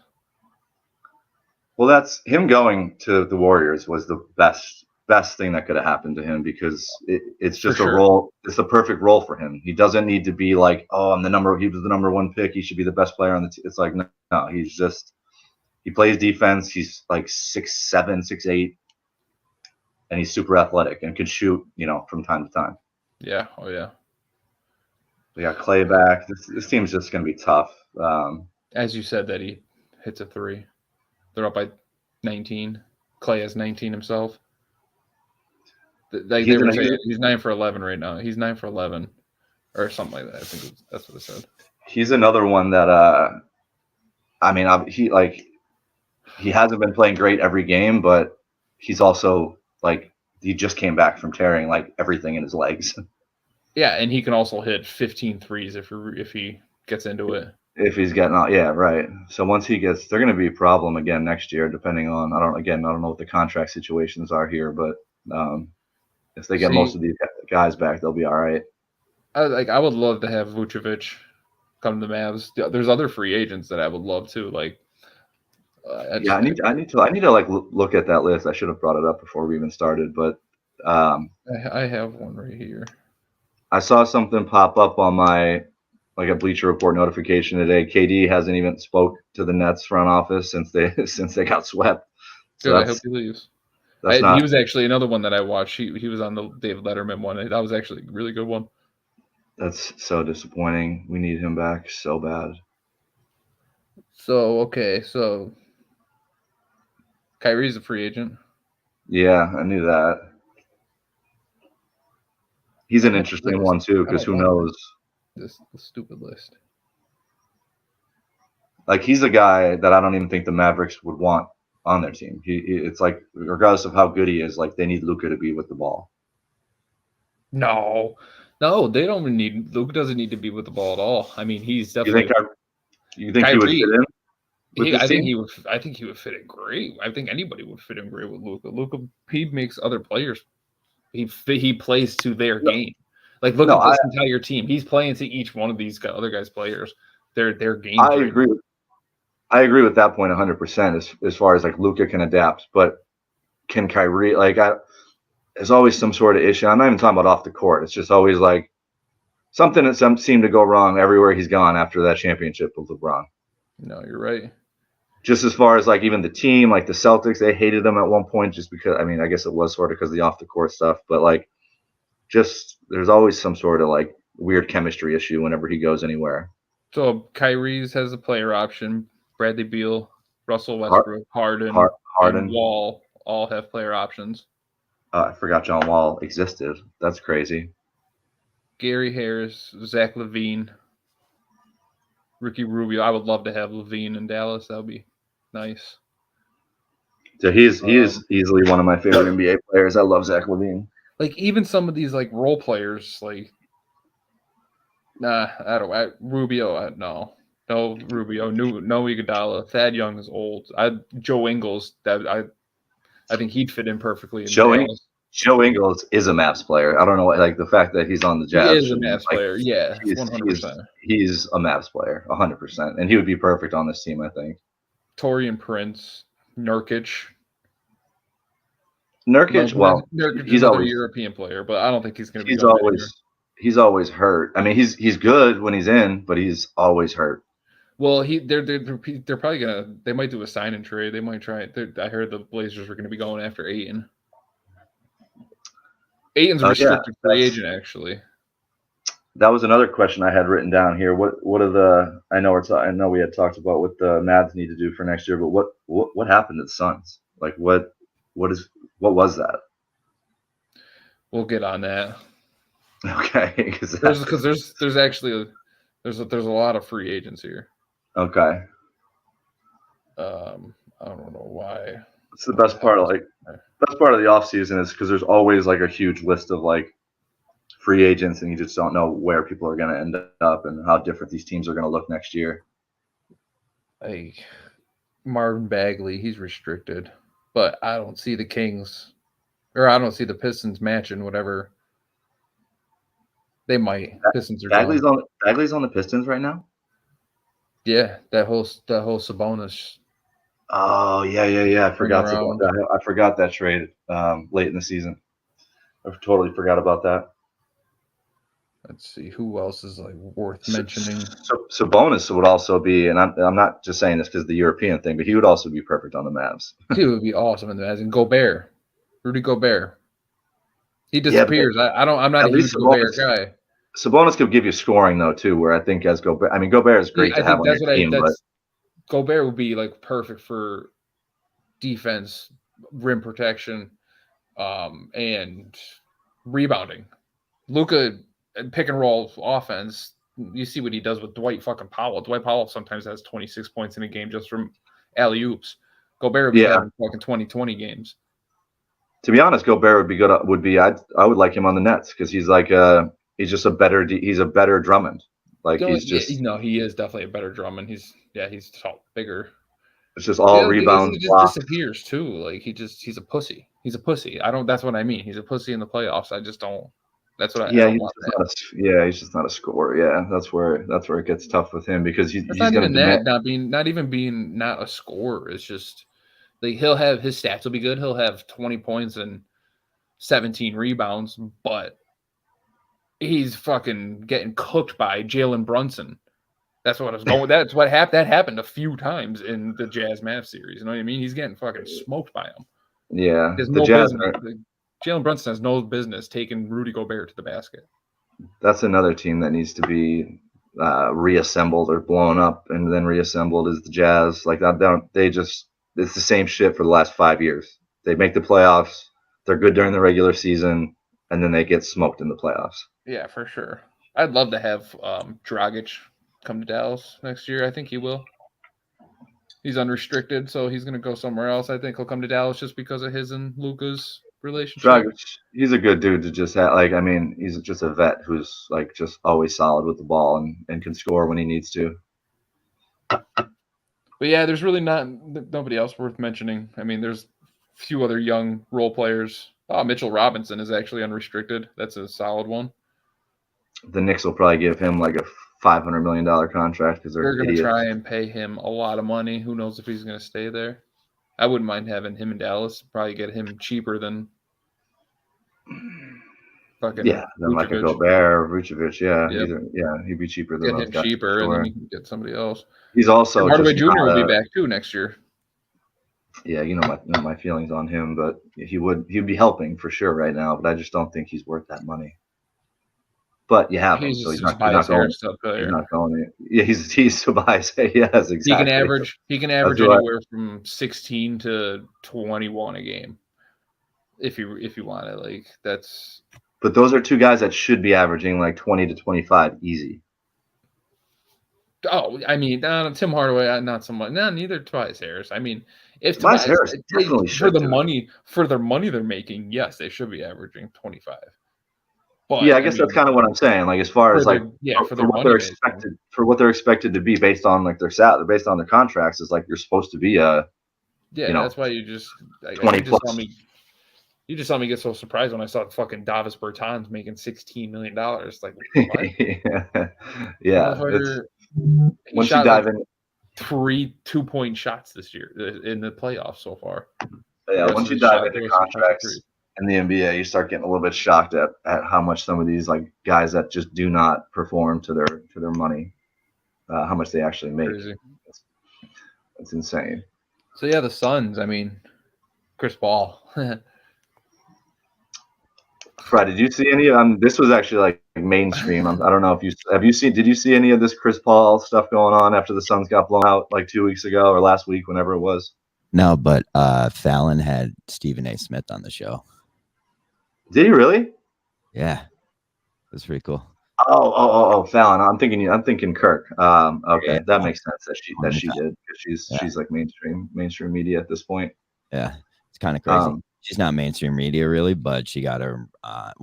E: Well, that's him going to the Warriors was the best thing that could have happened to him, because it's just a role. It's the perfect role for him. He doesn't need to be like, oh, he was the number 1 pick. He should be the best player on the team. It's like, no, he plays defense. He's like 6'7", 6'8", and he's super athletic and can shoot, from time to time.
B: Yeah. Oh yeah.
E: We got Clay back. This team's just going to be tough.
B: As you said, that he hits a 3. They're up by 19. Clay has 19 himself. They were saying he's 9 for 11 right now. He's 9 for 11 or something like that. I think that's what it said.
E: He's another one that he hasn't been playing great every game, but he's also like he just came back from tearing like everything in his legs.
B: Yeah, and he can also hit 15 threes if he gets into it.
E: If he's getting out, yeah, right. So once he gets, they're going to be a problem again next year, depending on I don't know what the contract situations are here, but if they get most of these guys back, they'll be all right.
B: I would love to have Vucevic come to the Mavs. There's other free agents that I would love to like.
E: I need to like look at that list. I should have brought it up before we even started, but
B: I have one right here.
E: I saw something pop up on my like a Bleacher Report notification today. KD hasn't even spoke to the Nets front office since they got swept.
B: So good, I hope he leaves. He was actually another one that I watched. He was on the David Letterman one. That was actually a really good one.
E: That's so disappointing. We need him back so bad.
B: So Kyrie's a free agent.
E: Yeah, I knew that. He's an interesting one too, because who knows?
B: This stupid list.
E: Like he's a guy that I don't even think the Mavericks would want on their team. It's like regardless of how good he is, like they need Luka to be with the ball.
B: No, they don't need Luka. Doesn't need to be with the ball at all. I mean, he's definitely.
E: You think Kyrie, he would fit in?
B: I think he would fit in great. I think anybody would fit in great with Luka. Luka, he makes other players. He plays to their game. Like look at this entire team. He's playing to each one of these other guys' players. Their game.
E: I agree with that point 100%. As far as like Luka can adapt, but can Kyrie? There's always some sort of issue. I'm not even talking about off the court. It's just always like something that seemed to go wrong everywhere he's gone after that championship with LeBron.
B: No, you're right.
E: Just as far as like even the team, like the Celtics, they hated him at one point just because, I mean, I guess it was sort of because of the off the court stuff, but like just there's always some sort of like weird chemistry issue whenever he goes anywhere.
B: So Kyrie's has a player option. Bradley Beal, Russell Westbrook, Harden, and Wall all have player options.
E: I forgot John Wall existed. That's crazy.
B: Gary Harris, Zach LaVine, Ricky Rubio. I would love to have LaVine in Dallas. That would be nice.
E: So he is easily one of my favorite NBA players. I love Zach LaVine.
B: Like even some of these like role players, like Rubio. No Rubio. No Iguodala. Thad Young is old. Joe Ingles. I think he'd fit in perfectly.
E: Joe Ingles is a Mavs player. I don't know, like the fact that he's on the Jazz.
B: He is a Mavs player. Yeah, 100%.
E: He's a Mavs player, 100%, and he would be perfect on this team, I think.
B: Taurean Prince, Nurkic.
E: Nurkic,
B: he's always a European player, but I don't think he's going to be.
E: He's always hurt. I mean, he's good when he's in, but he's always hurt.
B: Well, they're probably they might do a sign and trade. They might try it. I heard the Blazers were gonna be going after Ayton. Ayton's a restricted free agent, actually.
E: That was another question I had written down here. What are the? I know we had talked about what the Mavs need to do for next year, but what happened to the Suns? Like what was that?
B: We'll get on that.
E: Okay,
B: because there's actually there's a lot of free agents here.
E: Okay.
B: I don't know why.
E: It's the best part of the off season is because there's always like a huge list of like free agents, and you just don't know where people are going to end up and how different these teams are going to look next year.
B: Like Marvin Bagley, he's restricted, but I don't see the Kings, or I don't see the Pistons matching whatever. They might. Pistons are
E: Bagley's on the Pistons right now.
B: Yeah, that whole Sabonis.
E: Oh yeah. I forgot about that. I forgot that trade late in the season. I totally forgot about that.
B: Let's see who else is like worth mentioning.
E: Sabonis would also be, and I'm not just saying this because of the European thing, but he would also be perfect on the Mavs.
B: He would be awesome in the Mavs. And Gobert, Rudy Gobert, he disappears. Yeah, I'm not a huge Gobert guy.
E: Sabonis could give you scoring though too, where I think as Gobert, I mean Gobert is great to have on your team, but
B: Gobert would be like perfect for defense, rim protection, and rebounding. Luka. Pick and roll offense, you see what he does with Dwight fucking Powell. Dwight Powell sometimes has 26 points in a game just from alley oops. Gobert would be having fucking 20 games.
E: To be honest, Gobert would be good. I would like him on the Nets because he's like he's just a better Drummond. Like he
B: is definitely a better Drummond. He's tall, bigger.
E: It's just all rebounds.
B: He just disappears too. Like he's a pussy. He's a pussy. That's what I mean. He's a pussy in the playoffs. I just don't. That's what I
E: he's just not a scorer. Yeah, that's where it gets tough with him because he's
B: not even not a scorer. It's just like he'll have his stats will be good. He'll have 20 points and 17 rebounds, but he's fucking getting cooked by Jalen Brunson. That's what I was going. That's what happened. That happened a few times in the Jazz Mavs series. You know what I mean? He's getting fucking smoked by him.
E: Yeah,
B: there's no business. Jalen Brunson has no business taking Rudy Gobert to the basket.
E: That's another team that needs to be reassembled or blown up and then reassembled is the Jazz. Like that, it's the same shit for the last 5 years. They make the playoffs, they're good during the regular season, and then they get smoked in the playoffs.
B: Yeah, for sure. I'd love to have Dragic come to Dallas next year. I think he will. He's unrestricted, so he's going to go somewhere else. I think he'll come to Dallas just because of his and Luka's relationship.
E: Dragic, he's a good dude to just have. Like, I mean, he's just a vet who's like just always solid with the ball and can score when he needs to.
B: But yeah, there's really nobody else worth mentioning. I mean, there's a few other young role players. Mitchell Robinson is actually unrestricted. That's a solid one.
E: The Knicks will probably give him like a $500 million contract because they're
B: going to try and pay him a lot of money. Who knows if he's going to stay there? I wouldn't mind having him in Dallas. Probably get him cheaper than fucking
E: than like a Gobert or Vucevic. Yeah, he'd be cheaper than
B: those guys. Cheaper, and then you can get somebody else.
E: He's also
B: Hardaway Jr. will be back too next year.
E: Yeah, you know my feelings on him, but he'd be helping for sure right now. But I just don't think he's worth that money. But you have him, so he's not going. Yeah, he's Tobias. Yes, exactly.
B: He can average anywhere from 16 to 21 a game, if you want it. Like that's.
E: But those are two guys that should be averaging like 20 to 25 easy.
B: Oh, I mean, Tim Hardaway, not so much. No, neither Tobias Harris. I mean, if
E: Tobias Harris definitely
B: for the money they're making, yes, they should be averaging 25. But,
E: yeah, I guess that's kind of what I'm saying. Like as far as like for what they're expected to be based on like their salary, based on their contracts, is like you're supposed to be
B: that's why you just
E: 20 plus.
B: You just saw me get so surprised when I saw fucking Davis Bertans making $16 million. Like what?
E: yeah. Once you dive in,
B: 3 2-point shots this year in the playoffs so far.
E: Yeah, once you dive into contracts in the NBA, you start getting a little bit shocked at how much some of these like guys that just do not perform to their money. how much they actually make.
B: Crazy.
E: That's insane.
B: So yeah, the Suns. I mean, Chris Paul.
E: Fred, did you see any? This was actually like mainstream. I don't know if you seen. Did you see any of this Chris Paul stuff going on after the Suns got blown out like 2 weeks ago or last week, whenever it was?
D: No, but Fallon had Stephen A. Smith on the show.
E: Did he really?
D: Yeah, that's pretty cool.
E: Oh, Fallon. I'm thinking Kirk. Okay, yeah, that makes sense that she did. She's like mainstream media at this point.
D: Yeah, it's kind of crazy. She's not mainstream media really, but she got her.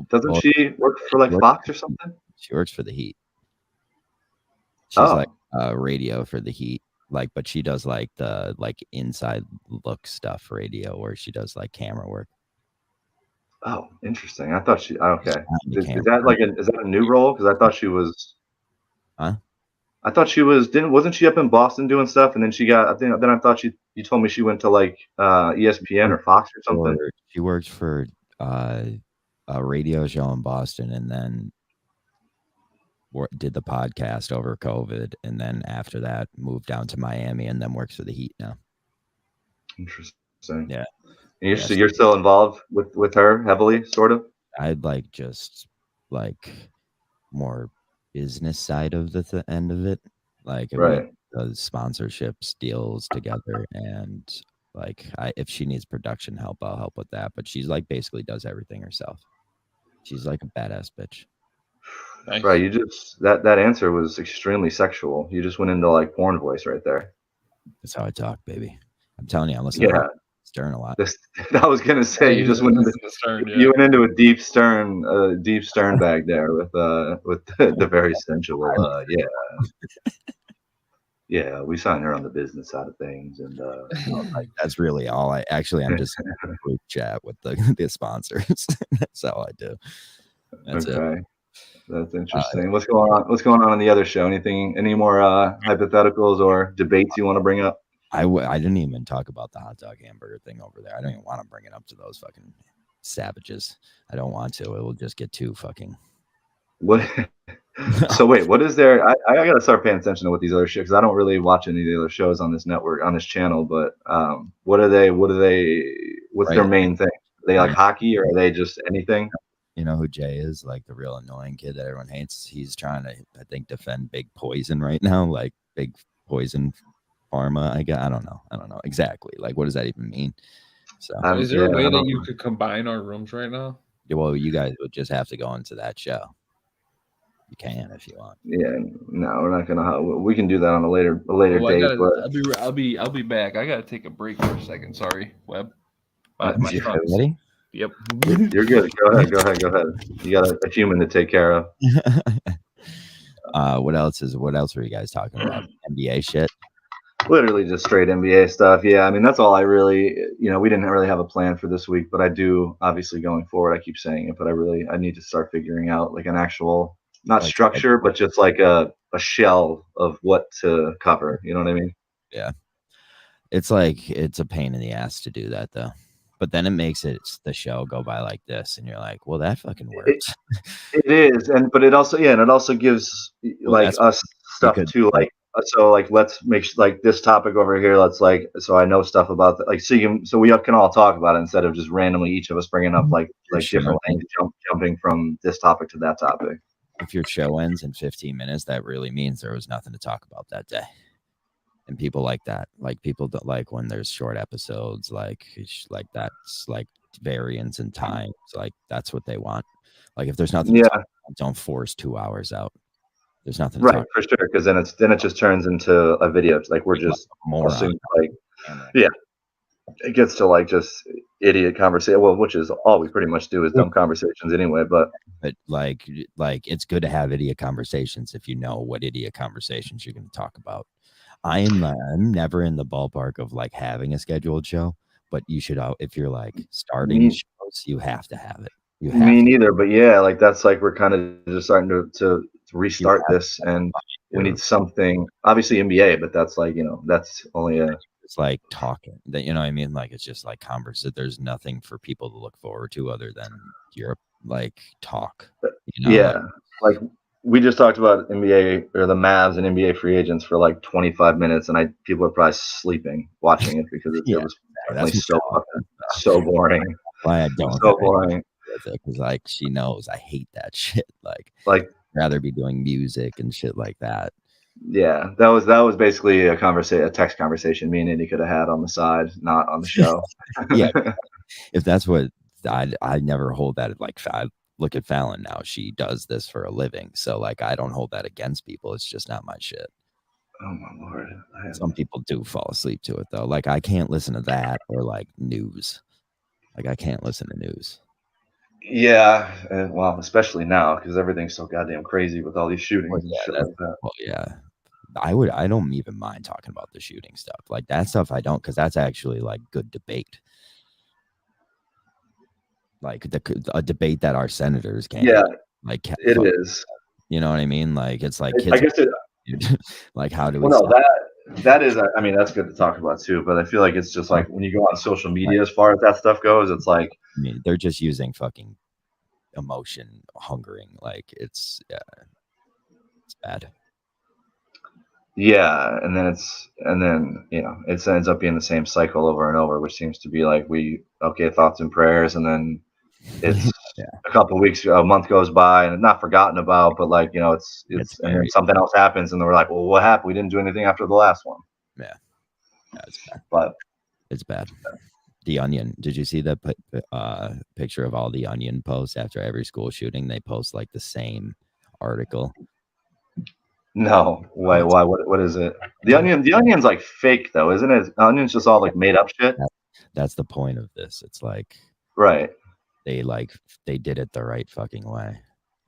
E: Doesn't she work for like Fox or something?
D: She works for the Heat. She's like radio for the Heat, but she does like the inside look stuff radio where she does like camera work.
E: Oh, interesting. I thought she. Okay, is that a new role? Because I thought she was.
D: Huh?
E: I thought she was. Wasn't she up in Boston doing stuff, and then she got. Then I thought you told me she went to like ESPN or Fox or something.
D: She worked for a radio show in Boston, and then did the podcast over COVID, and then after that moved down to Miami, and then works for the Heat now.
E: Interesting.
D: Yeah.
E: And you're still involved with her heavily, sort of.
D: I'd just more business side of the end of it,
E: right.
D: The sponsorships deals together, and if she needs production help, I'll help with that. But she's basically does everything herself. She's like a badass bitch.
E: Nice. Right. You just that answer was extremely sexual. You just went into like porn voice right there.
D: That's how I talk, baby. I'm telling you, I'm listening to Stern a lot.
E: I was gonna say you just went into Stern. Yeah. You went into a deep Stern bag there with the very sensual. Yeah, we signed her on the business side of things, and
D: that's really all. I'm just in a group chat with the sponsors. That's all I do. That's it.
E: That's interesting. What's going on? What's going on in the other show? Any more hypotheticals or debates you want to bring up?
D: I didn't even talk about the hot dog hamburger thing over there. I don't even want to bring it up to those fucking savages. I don't want to. It will just get too fucking.
E: What? So wait, what is there? I gotta start paying attention to what these other shows, because I don't really watch any of the other shows on this network, on this channel. But what are they? What's their main thing? Are they like hockey, or are they just anything?
D: You know who Jay is? The real annoying kid that everyone hates. He's trying to, I think, defend Big Poison right now, Big Poison Pharma. I don't know exactly. What does that even mean? So,
B: is there a way that you could combine our rooms right now?
D: Well, you guys would just have to go into that show. You can if you want.
E: Yeah, no, we're not gonna. We can do that on a later date. But
B: I'll be back. I gotta take a break for a second. Sorry, Webb.
D: Ready?
B: Yep.
E: You're good. Go ahead. You got a human to take care of.
D: What else were you guys talking about? NBA shit?
E: Literally just straight NBA stuff. Yeah, I mean, that's all I really, we didn't really have a plan for this week, but I do, obviously, going forward. I keep saying it, but I need to start figuring out an actual, not structure, but just a shell of what to cover. You know what I mean?
D: Yeah. It's a pain in the ass to do that though. But then it makes the show go by like this, and you're like, well, that fucking works.
E: It is, but it also gives us stuff too, so let's make this topic over here. Let's so I know stuff about that. So we can all talk about it instead of just randomly each of us bringing up different things, jumping from this topic to that topic.
D: If your show ends in 15 minutes, that really means there was nothing to talk about that day. And people like that. People don't like when there's short episodes, that's variance in time. So that's what they want. If there's nothing to talk about, don't force 2 hours out. There's nothing to talk
E: for sure, because then it just turns into a video. It's we're just more it gets to just idiot conversation. Well, which is all we pretty much do is dumb conversations anyway. But
D: it's good to have idiot conversations if you know what idiot conversations you're going to talk about. I'm never in the ballpark of having a scheduled show, but you should, if you're starting shows, you have to have it.
E: Me neither, but yeah, that's we're kind of just starting to restart this, and we need something. Obviously NBA, but that's that's only
D: it's talking. That you know what I mean? It's just conversation. There's nothing for people to look forward to other than your talk.
E: Yeah, we just talked about NBA or the Mavs and NBA free agents for like 25 minutes, and people are probably sleeping watching it because it was definitely so boring.
D: Why I don't
E: so boring
D: with it because like she knows I hate that shit. Like rather be doing music and shit like that.
E: Yeah, that was basically a text conversation me and Indy could have had on the side, not on the show.
D: Yeah, if that's what I never hold that. Like I look at Fallon now; she does this for a living, so like I don't hold that against people. It's just not my shit.
E: Oh my lord!
D: Some people do fall asleep to it though. Like I can't listen to that or like news. Like I can't listen to news.
E: Yeah, well, especially now because everything's so goddamn crazy with all these shootings and shit like that.
D: Well, yeah. I don't even mind talking about the shooting stuff. Like that stuff I don't, because that's actually like good debate. Like a debate that our senators can't.
E: Yeah,
D: like
E: it is.
D: You know what I mean? Like it's like
E: I guess
D: like how do we?
E: Well, no, that is. I mean, that's good to talk about too. But I feel like it's just like when you go on social media, as far as that stuff goes, it's like
D: I mean, they're just using fucking emotion hungering. Like it's bad.
E: Yeah, and then it ends up being the same cycle over and over, which seems to be like thoughts and prayers, and then it's a couple of weeks, a month goes by, and it's not forgotten about, but like it's and then something else happens, and then we're like, well, what happened? We didn't do anything after the last one.
D: Yeah, it's bad.
E: But
D: it's bad. The Onion. Did you see that picture of all the Onion posts after every school shooting? They post like the same article.
E: No, why? What is it? The Onion's like fake though, isn't it? Onion's just all like made up shit.
D: That's the point of this. It's like
E: right.
D: They did it the right fucking way.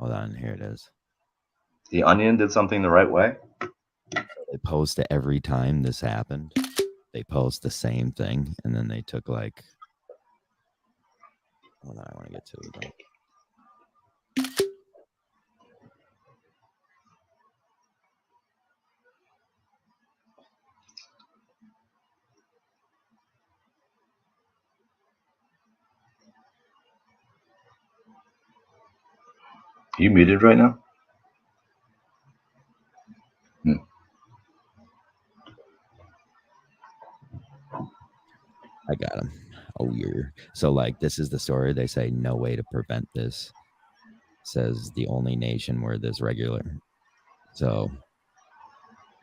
D: Hold on, here it is.
E: The Onion did something the right way.
D: They post it every time this happened. They post the same thing, and then they took like. Hold on, I want to get to it.
E: You muted right now?
D: I got him. Oh, so like this is the story. They say no way to prevent this. Says the only nation where this regular. So,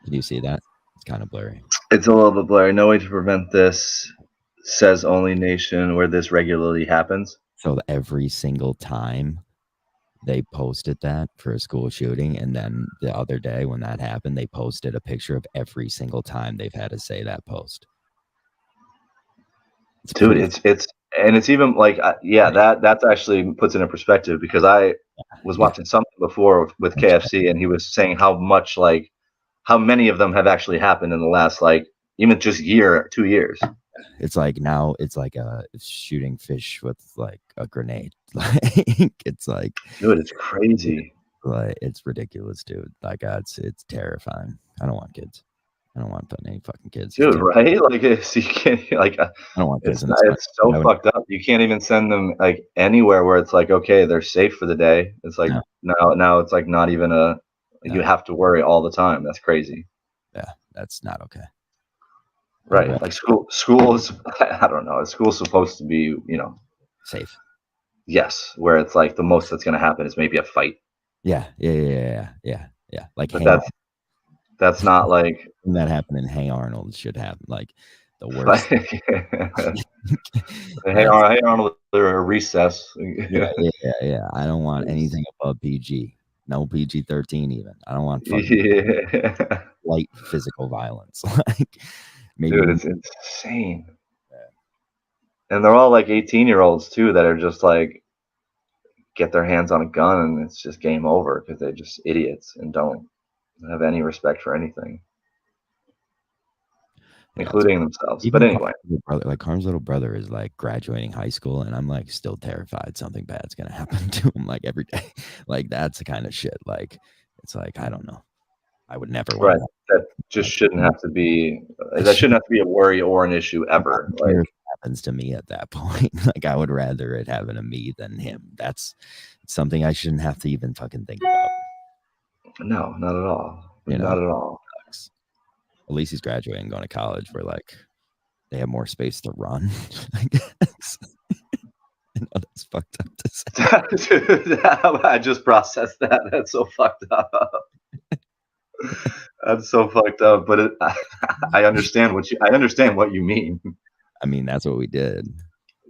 D: can you see that? It's kind of blurry.
E: It's a little bit blurry. No way to prevent this. Says only nation where this regularly happens.
D: So every single time they posted that for a school shooting, and then the other day when that happened, they posted a picture of every single time they've had to say that post.
E: Dude, it's even like that's actually puts it in perspective because I was watching something before with KFC and he was saying how many of them have actually happened in the last even just 2 years.
D: It's like now it's like shooting fish with like a grenade. Like it's like,
E: dude, it's crazy.
D: Like it's ridiculous, dude. Like it's terrifying. I don't want kids. I don't want any fucking kids,
E: dude. Right? Like you can't I
D: don't want kids.
E: It's so fucked up. You can't even send them like anywhere where it's like okay, they're safe for the day. It's like now it's like not even you have to worry all the time. That's crazy.
D: Yeah, that's not okay.
E: Right, like school is I don't know. School's supposed to be
D: safe.
E: Yes, where it's like the most that's going to happen is maybe a fight.
D: Yeah. Like,
E: but that's not like
D: that happened in Hey Arnold should happen. Like the worst.
E: Hey Arnold, or a recess.
D: Yeah. I don't want anything above PG. No PG-13 even. I don't want light physical violence. Like. Maybe.
E: Dude, it's insane. Yeah. And they're all like 18-year-olds too that are just like get their hands on a gun and it's just game over because they're just idiots and don't have any respect for anything, including themselves. But anyway,
D: Carm's little brother is like graduating high school, and I'm like still terrified something bad's gonna happen to him like every day. Like that's the kind of shit. Like it's like I don't know. I would never.
E: Right. That just shouldn't have to be. That shouldn't have to be a worry or an issue ever.
D: Like it happens to me at that point. Like I would rather it happen to me than him. That's something I shouldn't have to even fucking think about.
E: No, not at all. Not at all.
D: At least he's graduating and going to college where like they have more space to run, I guess. I know that's fucked up to say.
E: Dude, I just processed that. That's so fucked up. That's so fucked up. But I understand what you mean.
D: I mean, that's what we did.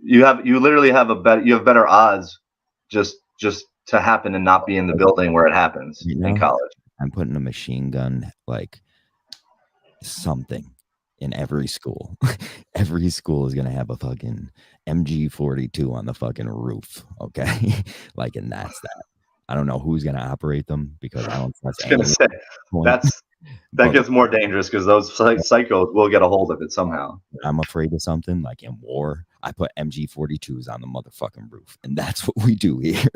E: You literally have better odds just to happen and not be in the building where it happens in college.
D: I'm putting a machine gun, like something, in every school. Every school is gonna have a fucking MG42 on the fucking roof. Okay, like, and that's that. I don't know who's gonna operate them because I don't trust.
E: I was gonna say that gets more dangerous because those psychos will get a hold of it somehow.
D: I'm afraid of something like in war. I put MG42s on the motherfucking roof, and that's what we do here.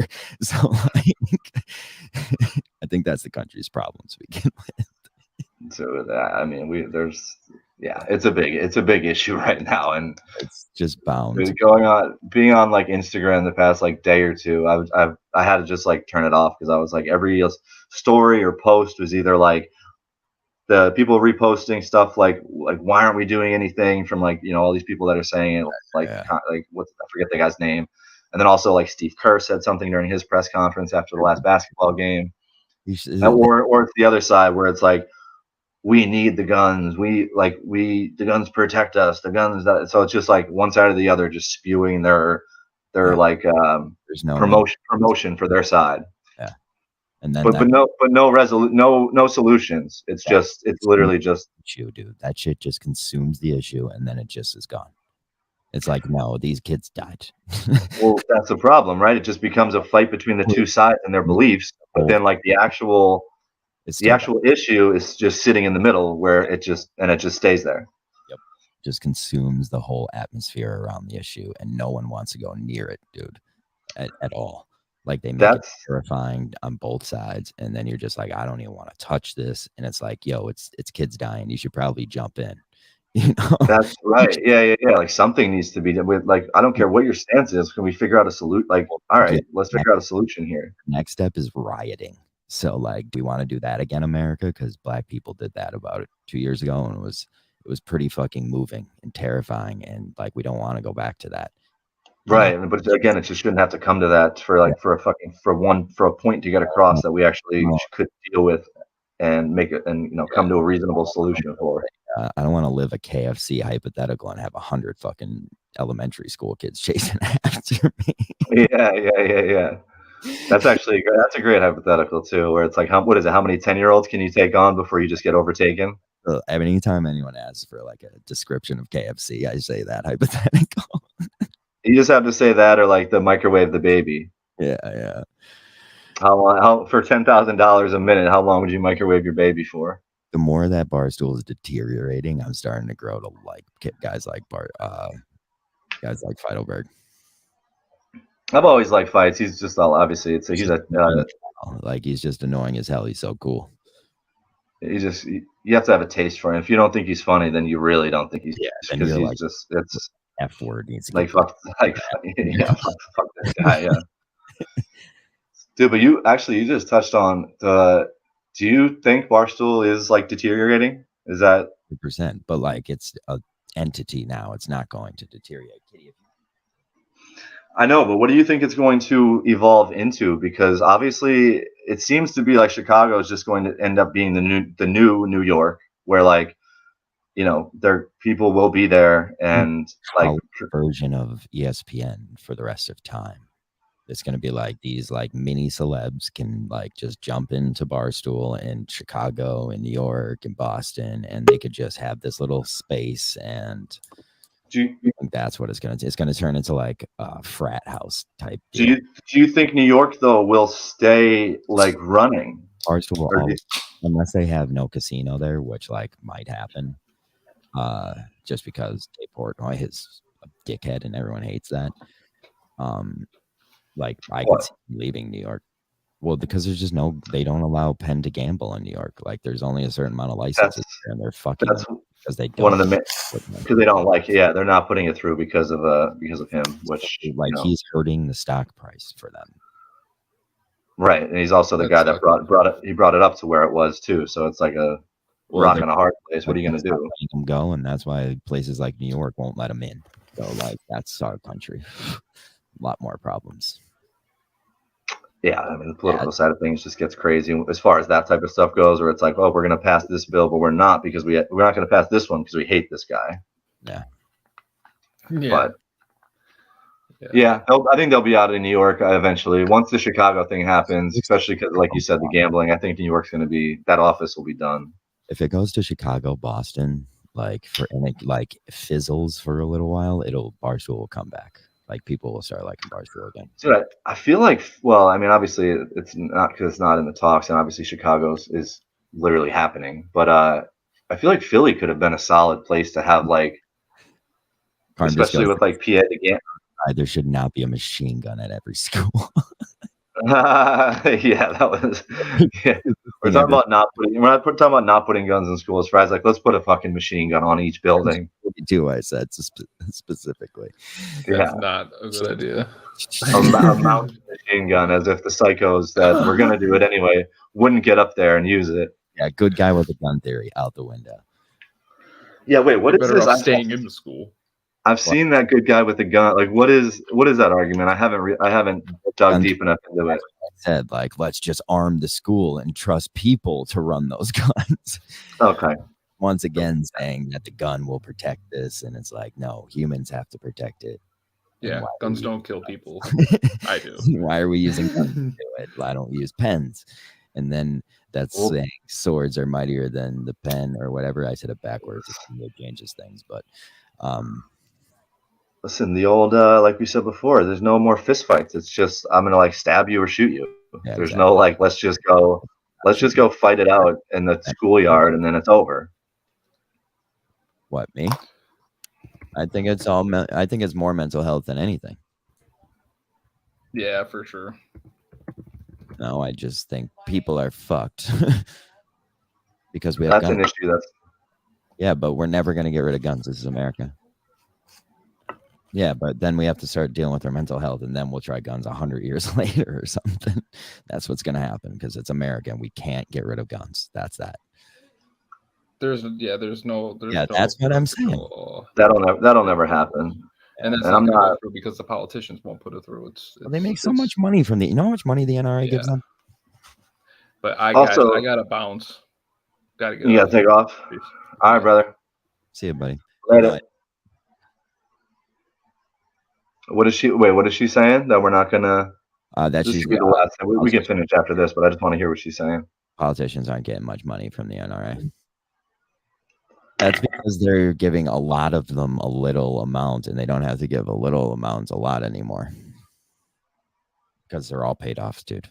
D: So, like, I think that's the country's problem to begin with.
E: So, I mean, it's a big issue right now, and
D: it's just bound.
E: Being on like Instagram the past like day or two, I had to just like turn it off because I was like every story or post was either like the people reposting stuff like why aren't we doing anything from like all these people that are saying it like I forget the guy's name, and then also like Steve Kerr said something during his press conference after the last basketball game, or it's the other side where it's like we need the guns, the guns protect us, the guns that, so it's just like one side or the other just spewing their like
D: there's no
E: promotion for their side.
D: And then
E: but no solutions. It's literally just
D: issue, dude. That shit just consumes the issue and then it just is gone. It's like, no, these kids died.
E: Well, that's a problem, right? It just becomes a fight between the two sides and their beliefs. But then like the actual issue is just sitting in the middle where it just stays there.
D: Yep. Just consumes the whole atmosphere around the issue and no one wants to go near it, dude, at all. Like they make it terrifying on both sides, and then you're just like, I don't even want to touch this. And it's like, yo, it's kids dying. You should probably jump in.
E: That's right. Yeah. Like something needs to be done with. Like I don't care what your stance is. Can we figure out a solution? Like, all right, let's figure out a solution here.
D: Next step is rioting. So like, do we want to do that again, America? Because black people did that about 2 years ago, and it was pretty fucking moving and terrifying. And like, we don't want to go back to that.
E: Right, but again, it just shouldn't have to come to that for a point to get across that we actually could deal with and make it and come to a reasonable solution for.
D: I don't want to live a KFC hypothetical and have 100 fucking elementary school kids chasing after me.
E: Yeah. That's a great hypothetical too, where it's like, how many 10-year-olds can you take on before you just get overtaken?
D: Anytime anyone asks for like a description of KFC, I say that hypothetical.
E: You just have to say that, or like the microwave the baby.
D: Yeah.
E: How for $10,000 a minute? How long would you microwave your baby for?
D: The more that Barstool is deteriorating, I'm starting to grow to like guys like Feidelberg.
E: I've always liked Fights. He's just obviously
D: he's just annoying as hell. He's so cool.
E: You have to have a taste for him. If you don't think he's funny, then you really don't think he's
D: because he's
E: like, it's
D: F word needs to
E: like fuck this guy, yeah. Dude, but you just touched on do you think Barstool is like deteriorating? Is that
D: 100%? But like it's an entity now. It's not going to deteriorate.
E: I know, but what do you think it's going to evolve into? Because obviously it seems to be like Chicago is just going to end up being the new New York, where like their people will be there and like
D: version of ESPN for the rest of time. It's going to be like these like mini celebs can like just jump into Barstool in Chicago and New York and Boston, and they could just have this little space. And I think that's what it's going to turn into, like a frat house type deal.
E: Do you think New York though will stay like running
D: Barstool unless they have no casino there, which like might happen. Just because Dave Portnoy is a dickhead and everyone hates that. Like I could see leaving New York. Well, because there's just they don't allow Penn to gamble in New York. Like there's only a certain amount of licenses there, and they're fucking because they don't.
E: One of the because they don't like it. Yeah, they're not putting it through because of him, which
D: like he's hurting the stock price for them.
E: Right, and he's also the guy that brought it up to where it was too. So it's like a rock and a hard place. What are you going to do?
D: Them go, and that's why places like New York won't let them in. So like that's our country. A lot more problems.
E: Yeah, I mean the political side of things just gets crazy as far as that type of stuff goes. Where it's like, oh, we're going to pass this bill, but we're not because we're not going to pass this one because we hate this guy.
D: Yeah.
E: But yeah, I think they'll be out of New York eventually once the Chicago thing happens, especially because, like you said, the gambling. I think New York's going to be that office will be done.
D: If it goes to Chicago, Boston, and it fizzles for a little while, Barstool will come back. Like people will start liking Barstool again.
E: Dude, I feel like, well, I mean, obviously it's not because it's not in the talks, and obviously Chicago's is literally happening. But I feel like Philly could have been a solid place to have especially with like PA again.
D: There should not be a machine gun at every school.
E: Yeah, that was. Yeah. We're talking about not putting guns in schools. Fry's like, let's put a fucking machine gun on each building.
D: I said specifically.
B: That's not a good idea.
E: A mounted machine gun, as if the psychos that were going to do it anyway wouldn't get up there and use it.
D: Yeah, good guy with a gun theory out the window.
E: Yeah, wait, what is this?
B: I'm staying in the school.
E: I've seen that good guy with a gun. Like, what is that argument? I haven't dug deep enough into it.
D: I said, like, let's just arm the school and trust people to run those guns.
E: Okay.
D: Once again, saying that the gun will protect this, and it's like, no, humans have to protect it.
B: Yeah, guns don't kill people. I do.
D: Why are we using guns to do it? I don't use pens. And then that's saying swords are mightier than the pen or whatever. I said it backwards. It changes things, but
E: listen, the old like we said before, there's no more fist fights. It's just I'm gonna like stab you or shoot you. Yeah, there's no like let's just go fight it out in the schoolyard and then it's over.
D: What, me? I think it's all. I think it's more mental health than anything.
B: Yeah, for sure.
D: No, I just think people are fucked because we have guns.
E: An issue.
D: Yeah, but we're never going to get rid of guns. This is America. Yeah, but then we have to start dealing with our mental health, and then we'll try guns 100 years later or something. That's what's going to happen because it's America, and we can't get rid of guns. That's that.
B: There's
D: that's what I'm saying.
E: That'll never happen.
B: And that's not going through because the politicians won't put it through.
D: They make so much money from you know how much money the NRA gives them?
B: But I gotta bounce. Gotta get.
E: You gotta take off. Peace. All right, brother.
D: See you, buddy.
E: Later. What is she saying? That we're not gonna
D: that she's
E: be the last thing. We can finish after this, but I just want to hear what she's saying.
D: Politicians aren't getting much money from the NRA. That's because they're giving a lot of them a little amount, and they don't have to give a little amount a lot anymore because they're all paid off, dude.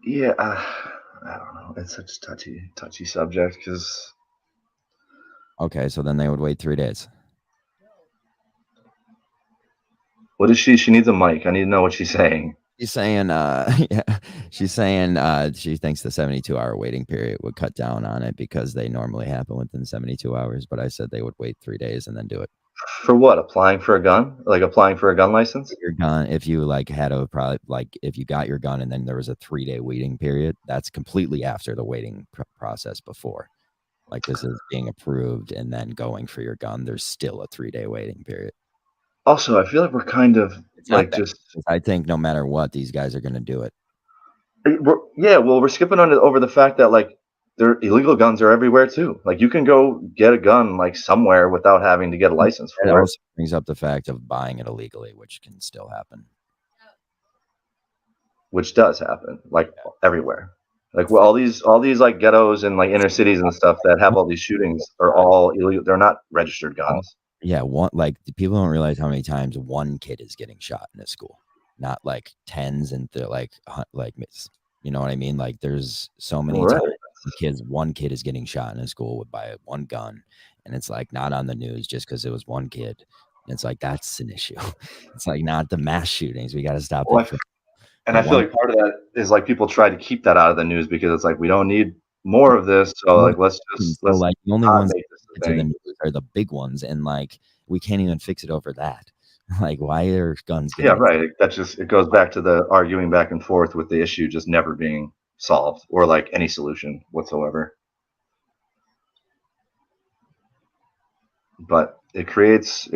E: Yeah, I don't know. It's such a touchy subject because.
D: Okay, so then they would wait 3 days.
E: What is she? She needs a mic. I need to know what she's saying.
D: She's saying, she's saying she thinks the 72-hour waiting period would cut down on it because they normally happen within 72 hours. But I said they would wait 3 days and then do it.
E: For what? Applying for a gun? Like applying for a gun license?
D: Your gun, if you if you got your gun and then there was a 3-day waiting period, that's completely after the waiting process before. Like this is being approved and then going for your gun. There's still a 3-day waiting period.
E: Also, I feel like we're kind of
D: I think no matter what, these guys are going to do it.
E: We're skipping over the fact that like their illegal guns are everywhere too. Like you can go get a gun like somewhere without having to get a license for it.
D: It also brings up the fact of buying it illegally, which can still happen.
E: Which does happen, like everywhere. Like all these like ghettos and like inner cities and stuff that have all these shootings are all illegal. They're not registered guns.
D: Yeah, people don't realize how many times one kid is getting shot in a school, not like tens and like you know what I mean? Like there's so many times one kid is getting shot in a school by one gun, and it's like not on the news just because it was one kid. And it's like that's an issue. It's like not the mass shootings. We got to stop it.
E: And I feel like part of that is like people try to keep that out of the news because it's like we don't need more of this. So like let's
D: the only ones to the news are the big ones, and like we can't even fix it over that. Like, why are guns?
E: Yeah, right. That just, it goes back to the arguing back and forth with the issue just never being solved or like any solution whatsoever. But it creates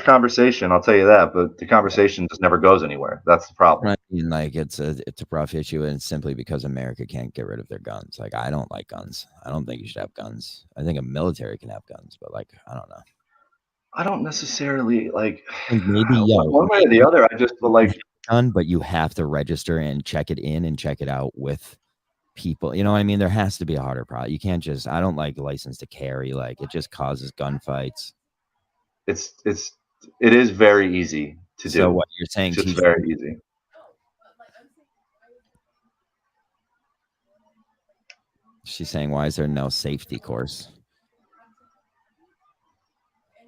E: conversation, I'll tell you that, but the conversation just never goes anywhere. That's the problem.
D: I mean, like, it's a rough issue, and it's simply because America can't get rid of their guns. Like, I don't like guns. I don't think you should have guns. I think a military can have guns, but like, I don't know.
E: I don't necessarily like
D: maybe
E: one way or the other. I just feel like
D: gun, but you have to register and check it in and check it out with people. You know what I mean? There has to be a harder problem. You can't just, I don't like license to carry. Like, it just causes gunfights.
E: It is very easy to do.
D: So what you're saying,
E: it's very easy.
D: She's saying, why is there no safety course?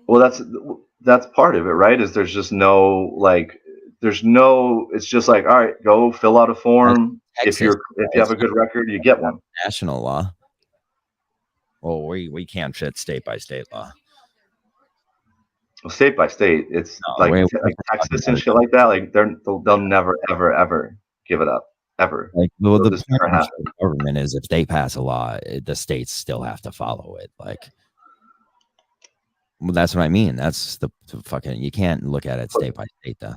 E: Well, that's part of it, right? Is there's just no like, it's just like, all right, go fill out a form. Texas, if you have a good record, you get one.
D: National law. Well, we can't fit state by state law.
E: Well, state by state, it's like Texas and shit like that. Like they'll never ever give it up ever.
D: Like, well, the point of the government is if they pass a law, the states still have to follow it. Like, well, that's what I mean. That's the fucking. You can't look at it state by state though.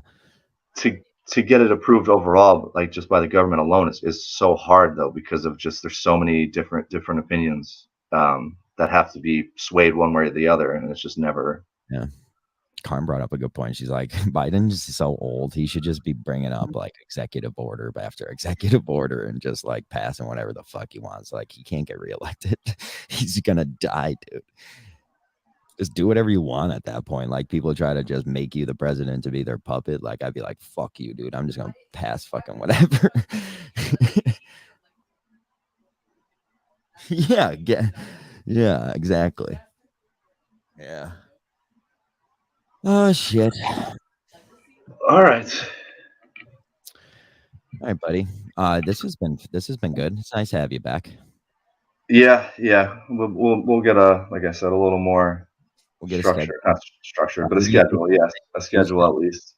E: To get it approved overall, like just by the government alone, is so hard though, because of just there's so many different opinions that have to be swayed one way or the other, and it's just never.
D: Yeah. Carm brought up a good point. She's like, Biden's so old, he should just be bringing up like executive order after executive order and just like passing whatever the fuck he wants. Like, he can't get reelected. He's gonna die, dude. Just do whatever you want at that point. Like, people try to just make you the president to be their puppet. Like, I'd be like, fuck you, dude. I'm just gonna pass fucking whatever. Yeah, exactly. Yeah. Oh shit.
E: All right,
D: buddy. This has been good. It's nice to have you back.
E: Yeah. We'll get like I said, a little more structure, not structured, but a schedule. Yes, a schedule at least.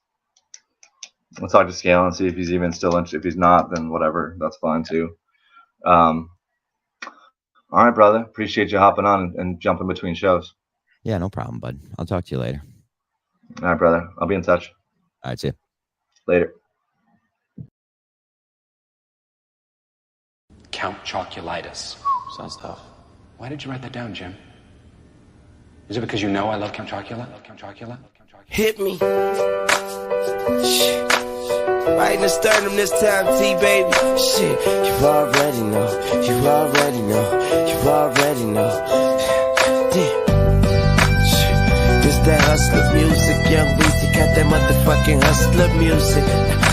E: We'll talk to Scale and see if he's even still interested. If he's not, then whatever, that's fine too. All right, brother. Appreciate you hopping on and jumping between shows.
D: Yeah, no problem, bud. I'll talk to you later.
E: All right, brother. I'll be in touch.
D: All right, see you.
E: Later.
A: Count Chocolitis. Sounds tough. Why did you write that down, Jim? Is it because you know I love Count Chocula?
C: Hit me. Shit. Right in the sternum this time, T, baby. Shit, you already know. You already know. You already know. Damn. This that hustler music, young Weezy got that motherfucking hustler music.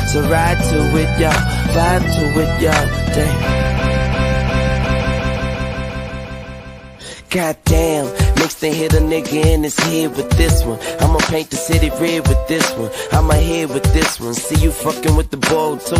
C: So ride to it, y'all, vibe to it, y'all. Damn. Goddamn, next thing hit a nigga in his head with this one. I'ma paint the city red with this one. I'ma hit with this one. See you fucking with the ball too.